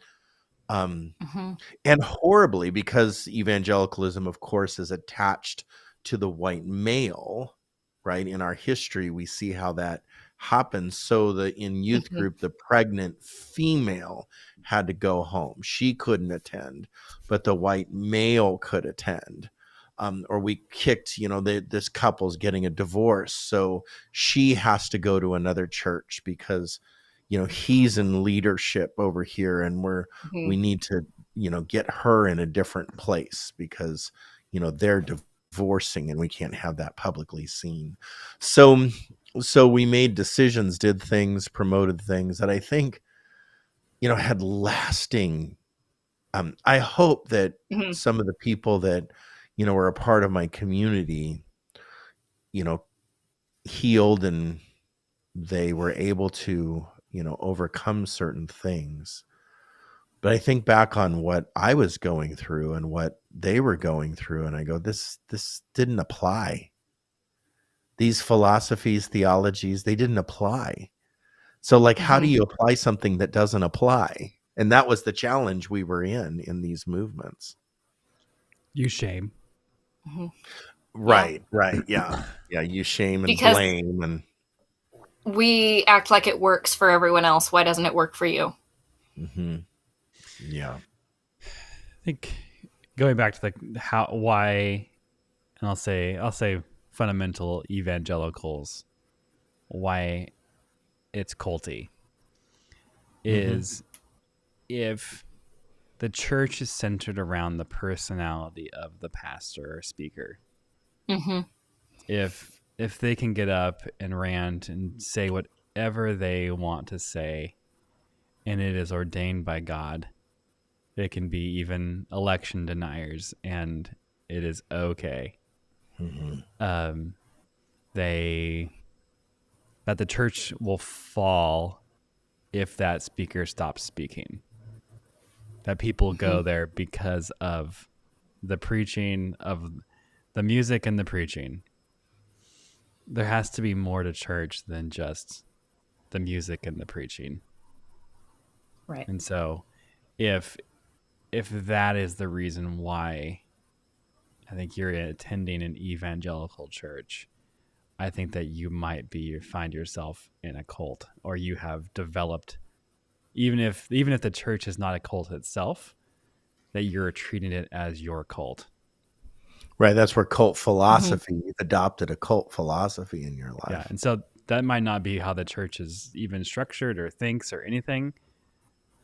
um, Mm-hmm. and horribly, because evangelicalism, of course, is attached to the white male, right? In our history, we see how that happens. So in youth Mm-hmm. group, the pregnant female had to go home. She couldn't attend, but the white male could attend. Or we kicked, this couple's getting a divorce, so she has to go to another church because, he's in leadership over here, and Mm-hmm. we need to, get her in a different place because, they're divorcing and we can't have that publicly seen. So we made decisions, did things, promoted things that I think, had lasting. I hope that Mm-hmm. some of the people that, were a part of my community, you know, healed, and they were able to, overcome certain things. But I think back on what I was going through and what they were going through, and I go, this didn't apply. These philosophies, theologies, they didn't apply. So, like, how do Mm-hmm. you apply something that doesn't apply? And that was the challenge we were in these movements. You shame. Mm-hmm. Yeah, Right. Yeah. Yeah. You shame and because blame and we act like it works for everyone else. Why doesn't it work for you? mhm. Yeah. I think going back to the why, and I'll say fundamental evangelicals, why it's culty. is if the church is centered around the personality of the pastor or speaker. Mm-hmm. If they can get up and rant and say whatever they want to say, and it is ordained by God, it can be even election deniers, and it is okay. Mm-hmm. That the church will fall if that speaker stops speaking. That people go there because of the preaching, of the music and the preaching. There has to be more to church than just the music and the preaching. Right. And so if that is the reason why I think you're attending an evangelical church, I think that you might find yourself in a cult, or you have developed, even if the church is not a cult itself, that you're treating it as your cult. Right. That's where cult philosophy, you've adopted a cult philosophy in your life. Yeah. And so that might not be how the church is even structured or thinks or anything,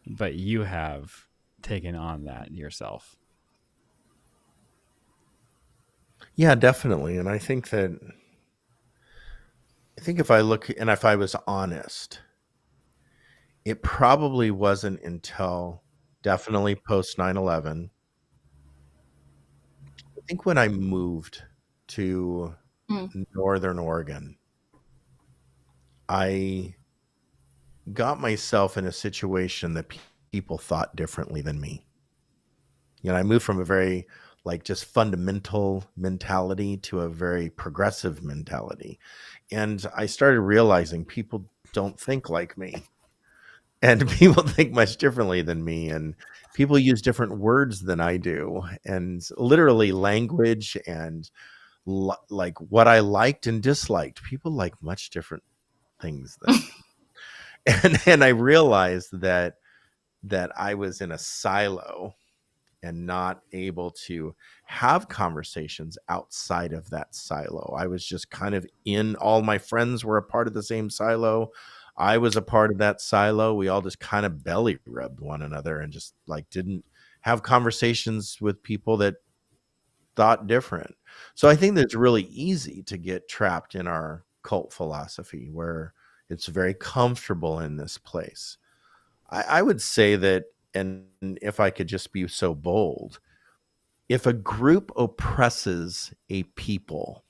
but you have taken on that yourself. Yeah, definitely. And I think if I look and if I was honest, it probably wasn't until definitely post 9/11. I think when I moved to Northern Oregon, I got myself in a situation that people thought differently than me. I moved from a very like just fundamental mentality to a very progressive mentality. And I started realizing people don't think like me. And people think much differently than me. And people use different words than I do. And literally language and like what I liked and disliked, people like much different things than me. And I realized that I was in a silo and not able to have conversations outside of that silo. I was just kind of in, all my friends were a part of the same silo. I was a part of that silo. We all just kind of belly rubbed one another and just like didn't have conversations with people that thought different. So I think that it's really easy to get trapped in our cult philosophy where it's very comfortable in this place. I would say that, and if I could just be so bold, if a group oppresses a people,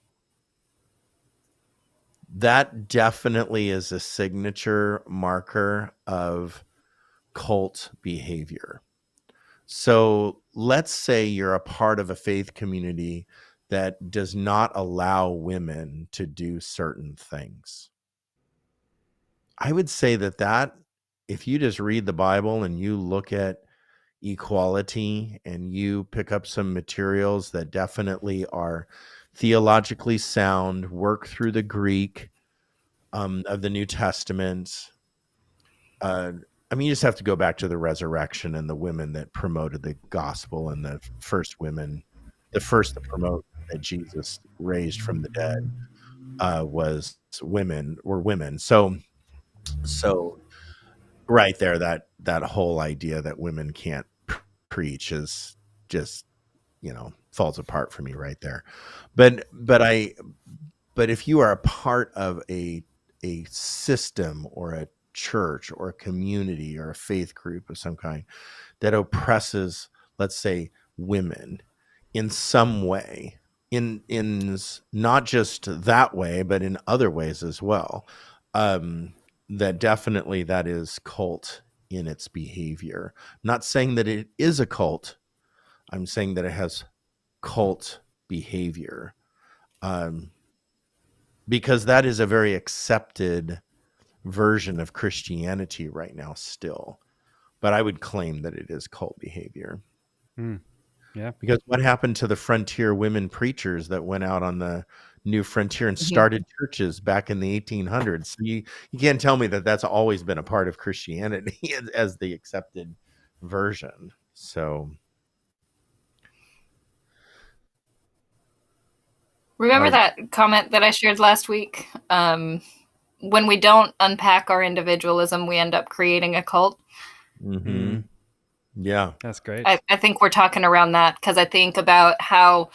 that definitely is a signature marker of cult behavior. So let's say you're a part of a faith community that does not allow women to do certain things. I would say that if you just read the Bible and you look at equality and you pick up some materials that definitely are theologically sound, work through the Greek of the New Testament. I mean, you just have to go back to the resurrection and the women that promoted the gospel and the first women, the first to promote that Jesus raised from the dead were women. So right there, that whole idea that women can't preach is just falls apart for me right there. But if you are a part of a system or a church or a community or a faith group of some kind that oppresses, let's say, women in some way, in not just that way but in other ways as well, that definitely that is cult in its behavior. I'm not saying that it is a cult. I'm saying that it has cult behavior, because that is a very accepted version of Christianity right now still. But I would claim that it is cult behavior. Yeah. Because what happened to the frontier women preachers that went out on the new frontier and started churches back in the 1800s? So you can't tell me that that's always been a part of Christianity as the accepted version. So Remember that comment that I shared last week? when we don't unpack our individualism, we end up creating a cult. Mm-hmm. Yeah. That's great. I think we're talking around that because I think about how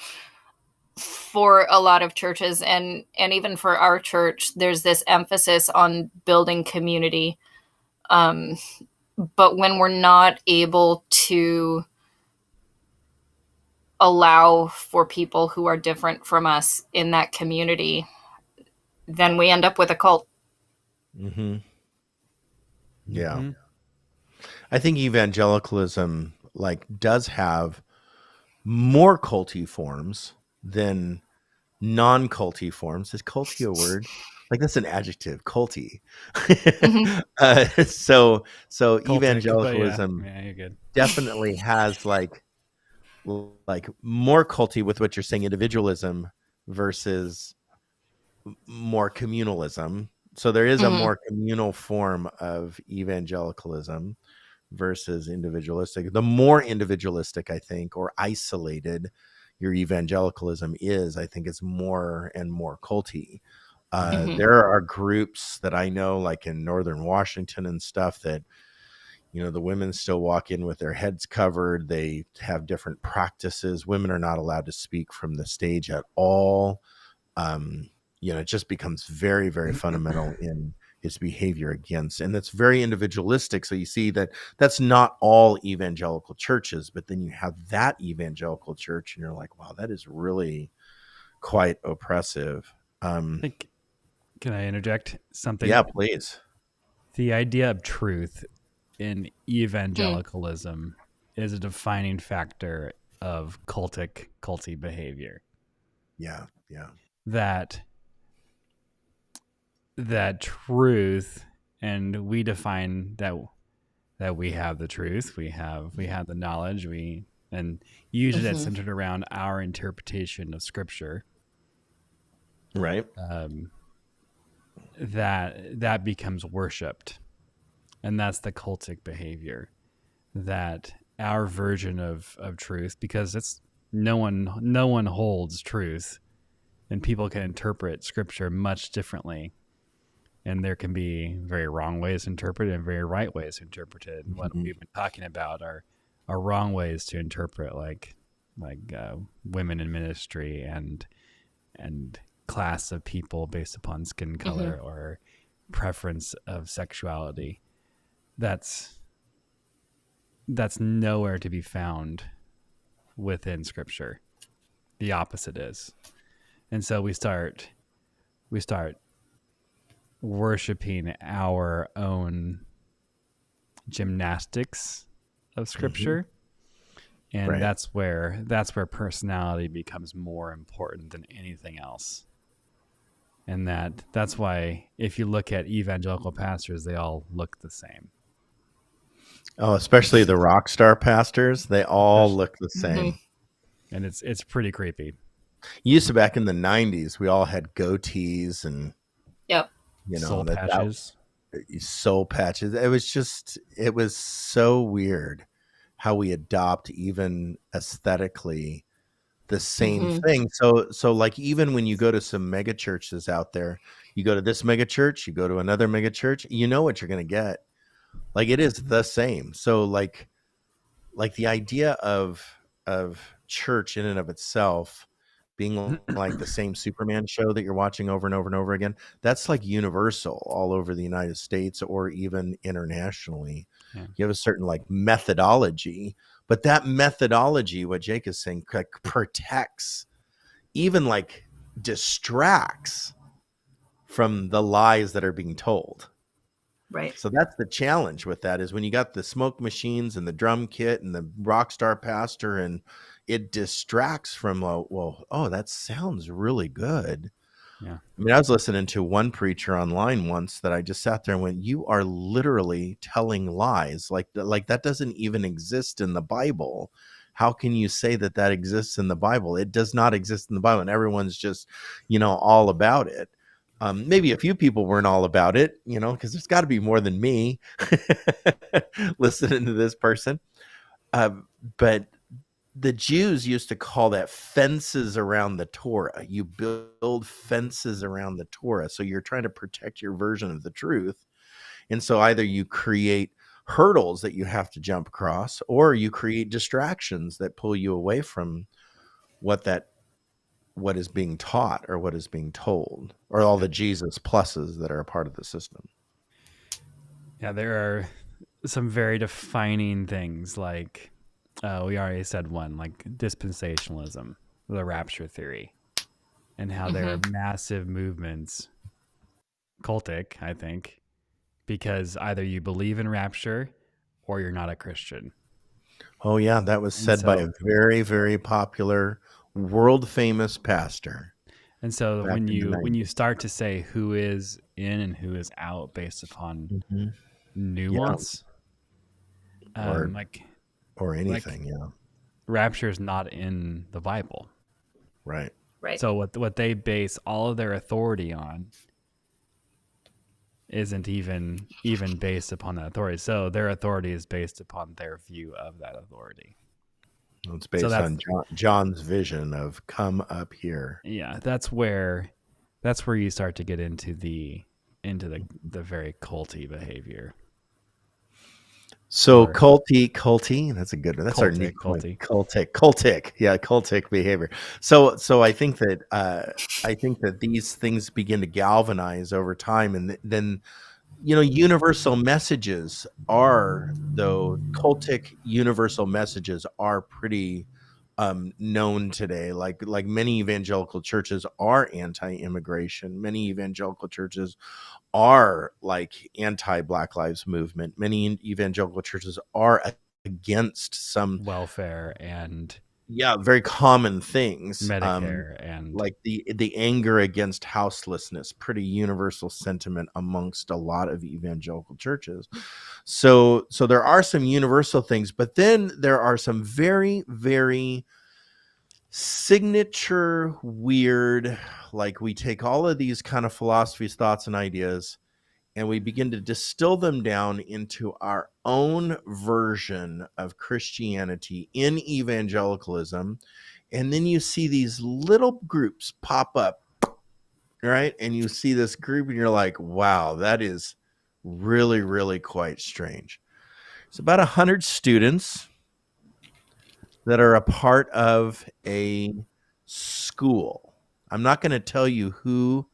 for a lot of churches and even for our church, there's this emphasis on building community. But when we're not able to allow for people who are different from us in that community, then we end up with a cult. Mm-hmm. Yeah. Mm-hmm. I think evangelicalism does have more culty forms than non-culty forms. Is culty a word? Like, that's an adjective, culty. Mhm. So Cultic, evangelicalism yeah, you're good. definitely has like more culty with what you're saying, individualism versus more communalism. So there is a Mhm. more communal form of evangelicalism versus individualistic. The more individualistic, I think, or isolated your evangelicalism is, I think it's more and more culty. Mhm. There are groups that I know, like in Northern Washington and stuff, that the women still walk in with their heads covered. They have different practices. Women are not allowed to speak from the stage at all. It just becomes very, very fundamental in his behavior against, and that's very individualistic. So you see that that's not all evangelical churches, but then you have that evangelical church and you're like, wow, that is really quite oppressive. Can I interject something? Yeah, please. The idea of truth in Mm. evangelicalism is a defining factor of culty behavior. Yeah. Yeah. That truth, and we define that we have the truth, we have the knowledge, and usually that's Mhm. centered around our interpretation of Scripture. Right. That becomes worshipped, and that's the cultic behavior. That our version of truth, because it's no one holds truth, and people can interpret Scripture much differently, and there can be very wrong ways to interpret it and very right ways to interpret it. And what Mhm. we've been talking about are wrong ways to interpret, like women in ministry and class of people based upon skin color Mhm. or preference of sexuality. That's nowhere to be found within Scripture. The opposite is. And so we start worshiping our own gymnastics of Mhm. Scripture, and Right. that's where personality becomes more important than anything else. And that's why if you look at evangelical pastors, they all look the same. Oh, especially the rock star pastors, they all Especially, look the Mhm. same. and it's pretty creepy. Used to, back in the 90s, we all had goatees and Yep. Soul that patches. soul patches. It was so weird how we adopt, even aesthetically, the same Mhm. thing. So like, even when you go to some mega churches out there, you go to this mega church, you go to another mega church, you know what you're going to get. Like, it is the same. So like the idea of church in and of itself being like the same Superman show that you're watching over and over and over again, that's like universal all over the United States or even internationally. Yeah. You have a certain like methodology, but that methodology, what Jake is saying, like, protects, even like distracts from the lies that are being told. Right. So that's the challenge with that, is when you got the smoke machines and the drum kit and the rock star pastor, and it distracts from, oh, that sounds really good. Yeah. I mean, I was listening to one preacher online once that I just sat there and went, you are literally telling lies. Like that doesn't even exist in the Bible. How can you say that that exists in the Bible? It does not exist in the Bible, and everyone's just, all about it. Maybe a few people weren't all about it, because there's got to be more than me listening to this person. Uh, but the Jews used to call that fences around the Torah. You build fences around the Torah. So you're trying to protect your version of the truth. And so either you create hurdles that you have to jump across, or you create distractions that pull you away from what is being taught or what is being told, or all the Jesus pluses that are a part of the system. Yeah, there are some very defining things like we already said one, like dispensationalism, the rapture theory, and how there are massive movements, cultic, I think, because either you believe in rapture or you're not a Christian. Oh yeah, that was And said by so, a very, very popular, world famous pastor and so back when in the you 90s. start to say who is in and who is out based upon Hmm. Yeah, nuance, or like anything. Yeah, rapture is not in the Bible. right. Right. So what they base all of their authority on isn't even based upon that authority. So their authority is based upon their view of that authority. It's So based that's on John's vision of come up here. yeah, that's where you start to get into the very culty behavior. So Or culty, that's a good one. That's our new point. culty. Cultic. Yeah, cultic behavior. So I think that these things begin to galvanize over time, and then universal messages are, though cultic universal messages are pretty known today. Like many evangelical churches are anti-immigration. Many evangelical churches are like anti-Black Lives Movement. Many evangelical churches are against some, Welfare and very common things, Medicare and like the anger against houselessness, pretty universal sentiment amongst a lot of evangelical churches. So there are some universal things, but then there are some very, very signature weird, like we take all of these kind of philosophies, thoughts, and ideas, and we begin to distill them down into our own version of Christianity in evangelicalism. And then you see these little groups pop up, right? And you see this group and you're like, wow, that is really, really quite strange. It's about 100 students that are a part of a school. I'm not going to tell you who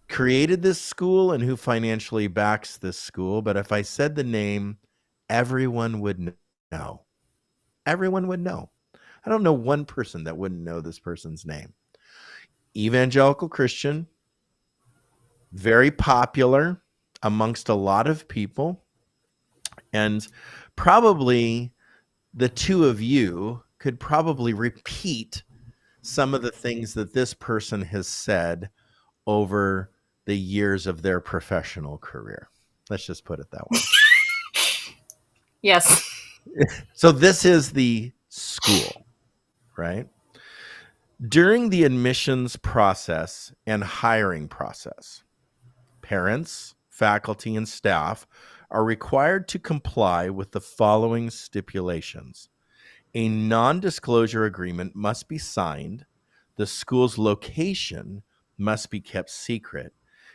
created this school and who financially backs this school, but if I said the name, everyone would know. Everyone would know. I don't know one person that wouldn't know this person's name. Evangelical Christian, very popular amongst a lot of people, and probably the two of you could probably repeat some of the things that this person has said over the years of their professional career. Let's just put it that way. Yes. So this is the school, right? During the admissions process and hiring process, parents, faculty, and staff are required to comply with the following stipulations. A non-disclosure agreement must be signed. The school's location must be kept secret.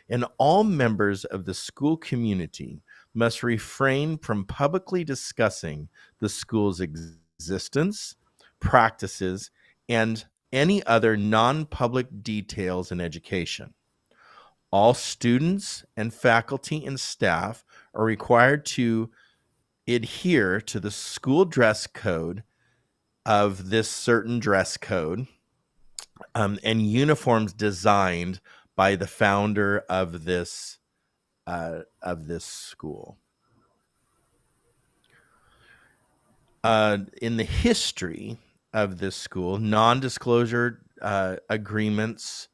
And all members of the school community must refrain from publicly discussing the school's existence, practices, and any other non-public details in education. All students and faculty and staff are required to adhere to the school dress code of this certain dress code, and uniforms designed by the founder of this school. In the history of this school, non-disclosure agreements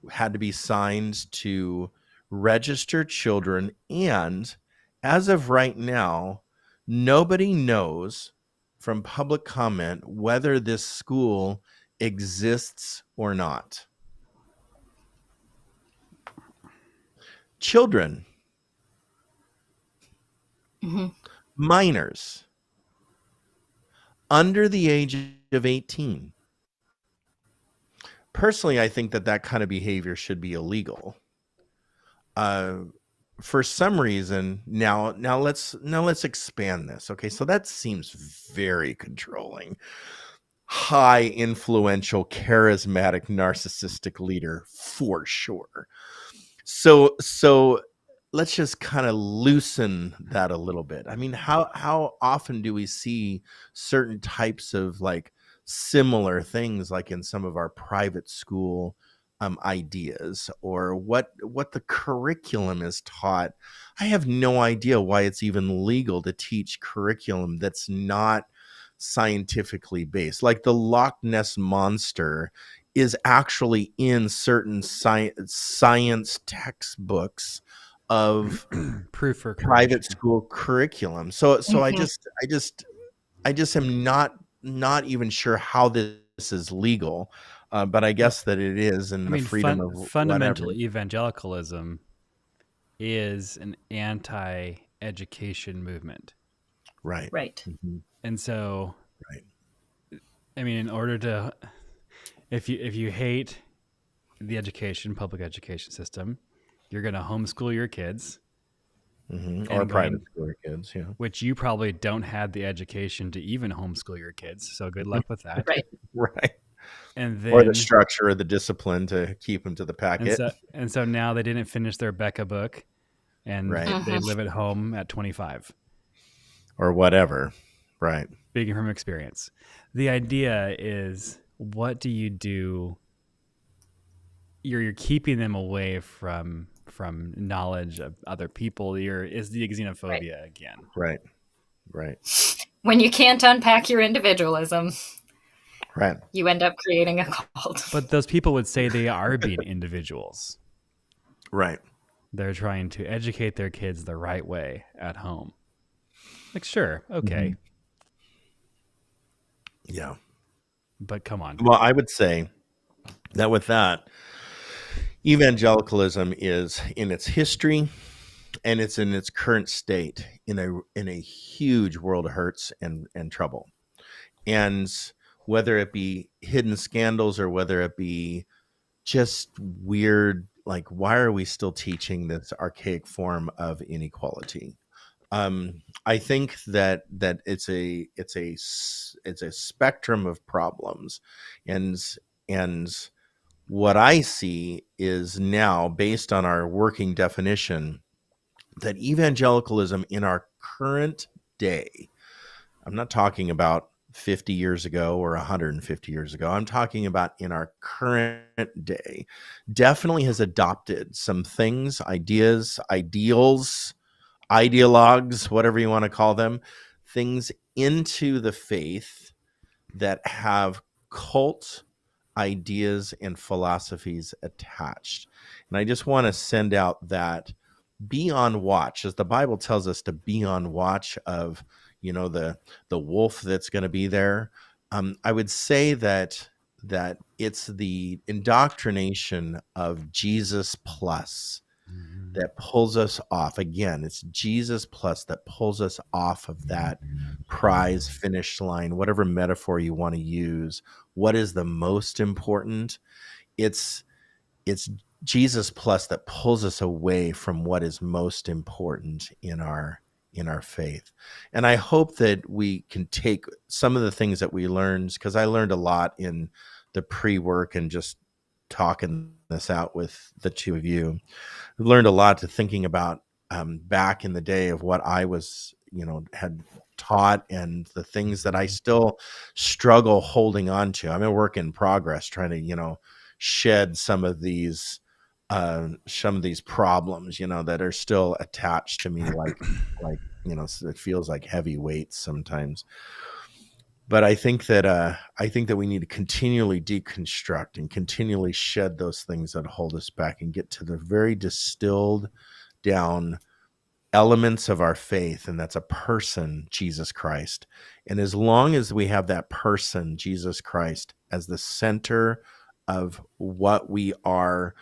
had to be signed to register children, and as of right now, nobody knows from public comment whether this school exists or not. Children, Mm-hmm. minors, under the age of 18. Personally, I think that that kind of behavior should be illegal. For some reason, now let's expand this. Okay, so that seems very controlling. High influential, charismatic, narcissistic leader for sure. So let's just kind of loosen that a little bit. I mean, how often do we see certain types of like similar things like in some of our private school ideas, or what the curriculum is taught? I have no idea why it's even legal to teach curriculum that's not scientifically based. Like the Loch Ness monster is actually in certain science textbooks of Proof for private creation. school curriculum. So I Mhm. just am not even sure how this is legal, but I Well, guess that it is in I the mean, freedom of whatever. fundamental evangelicalism is an anti-education movement, Right. Right. Mhm. and so Right. I mean, in order to, if you hate the public education system, you're going to homeschool your kids, Mhm. Or and private going, school kids, yeah. which you probably don't have the education to even homeschool your kids. So good luck with that. Right. Right. And Or the then, structure or the discipline to keep them to the packet. and so now they didn't finish their Becca book, and Right. they live at home at 25. Or whatever. Right. Speaking from experience, the idea is, what do you do? You're keeping them away from knowledge of other people. Is the xenophobia again? Right. Right. When you can't unpack your individualism, Right. you end up creating a cult. But those people would say they are being individuals. Right. They're trying to educate their kids the right way at home. Like, sure, okay, Yeah. but come on. Well, I would say that with that, evangelicalism is in its history and it's in its current state in a huge world of hurts and trouble. And whether it be hidden scandals or whether it be just weird, like, why are we still teaching this archaic form of inequality? I think that it's a spectrum of problems, and and what I see is now, based on our working definition, that evangelicalism in our current day, I'm not talking about 50 years ago or 150 years ago, I'm talking about in our current day, definitely has adopted some things, ideas, ideals, ideologues, whatever you want to call them, things into the faith that have cult ideas and philosophies attached. And I just want to send out that be on watch, as the Bible tells us to be on watch of, the wolf that's going to be there. I would say that it's the indoctrination of Jesus plus that pulls us off. Again, it's Jesus plus that pulls us off of that prize finish line, whatever metaphor you want to use. What is the most important? It's Jesus plus that pulls us away from what is most important in our faith. And I hope that we can take some of the things that we learned, because I learned a lot in the pre-work and just talking this out with the two of you. Learned a lot to thinking about back in the day of what I was, had taught, and the things that I still struggle holding on to. I'm a work in progress, trying to, shed some of these problems, that are still attached to me, like, it feels like heavy weights sometimes. But I think that we need to continually deconstruct and continually shed those things that hold us back and get to the very distilled down elements of our faith, and that's a person, Jesus Christ. And as long as we have that person, Jesus Christ, as the center of what we are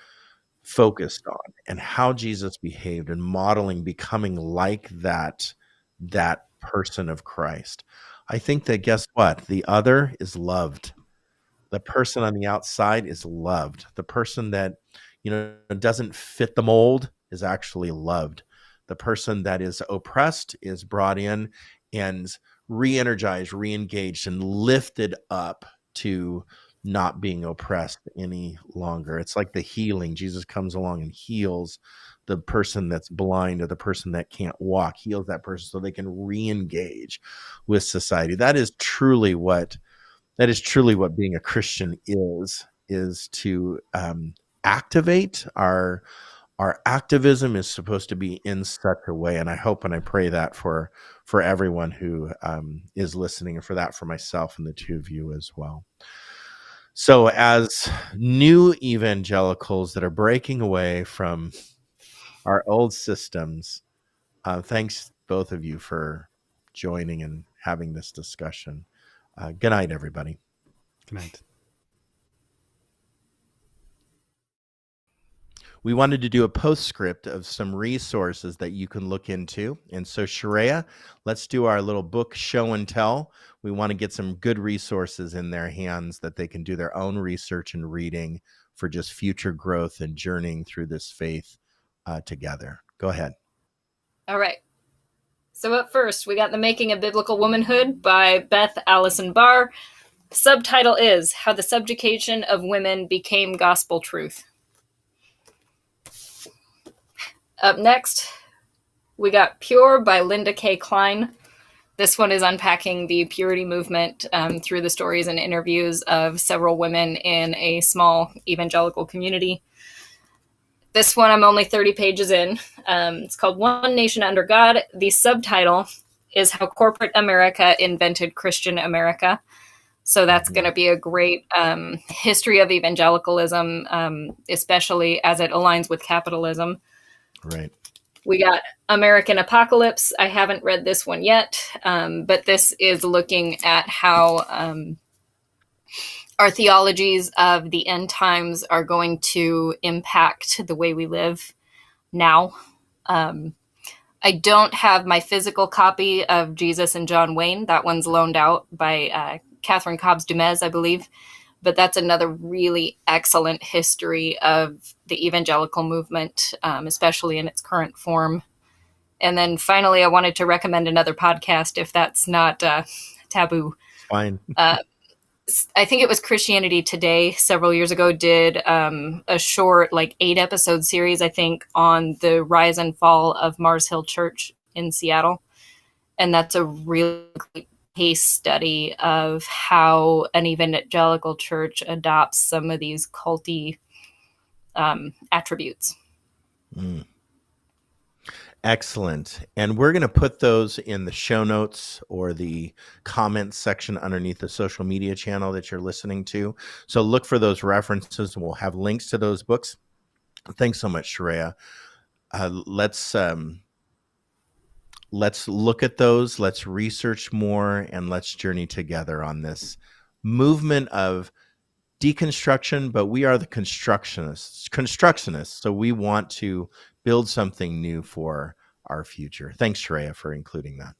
focused on and how Jesus behaved, and modeling becoming like that person of Christ, I think that, guess what? The other is loved. The person on the outside is loved. The person that, doesn't fit the mold is actually loved. The person that is oppressed is brought in and re-energized, re-engaged, and lifted up to not being oppressed any longer. It's like the healing. Jesus comes along and heals the person that's blind or the person that can't walk, heals that person so they can re-engage with society. That is truly what being a Christian is to activate our activism is supposed to be in such a way. And I hope and I pray that for everyone who is listening, and for myself and the two of you as well. So as new evangelicals that are breaking away from our old systems, thanks both of you for joining and having this discussion. Good night, everybody. Good night. We wanted to do a postscript of some resources that you can look into. And so, Sharia, let's do our little book show and tell. We want to get some good resources in their hands that they can do their own research and reading for just future growth and journeying through this faith together. Go ahead. All right. So up first, we got The Making of Biblical Womanhood by Beth Allison Barr. The subtitle is How the Subjugation of Women Became Gospel Truth. Up next, we got Pure by Linda K. Klein. This one is unpacking the purity movement through the stories and interviews of several women in a small evangelical community. This one, I'm only 30 pages in. It's called One Nation Under God. The subtitle is How Corporate America Invented Christian America. So that's going to be a great history of evangelicalism, especially as it aligns with capitalism. Right. We got American Apocalypse. I haven't read this one yet, but this is looking at how our theologies of the end times are going to impact the way we live now. I don't have my physical copy of Jesus and John Wayne. That one's loaned out by Catherine Cobbs-Dumez, I believe. But that's another really excellent history of the evangelical movement, especially in its current form. And then finally, I wanted to recommend another podcast, if that's not taboo. Fine. I think it was Christianity Today several years ago did a short, 8-episode series, I think, on the rise and fall of Mars Hill Church in Seattle. And that's a really great case study of how an evangelical church adopts some of these culty attributes. Excellent. And we're going to put those in the show notes or the comments section underneath the social media channel that you're listening to. So look for those references and we'll have links to those books. Thanks so much, Sharia. Let's look at those, let's research more, and let's journey together on this movement of deconstruction, but we are the constructionists. So we want to build something new for our future. Thanks, Sharia, for including that.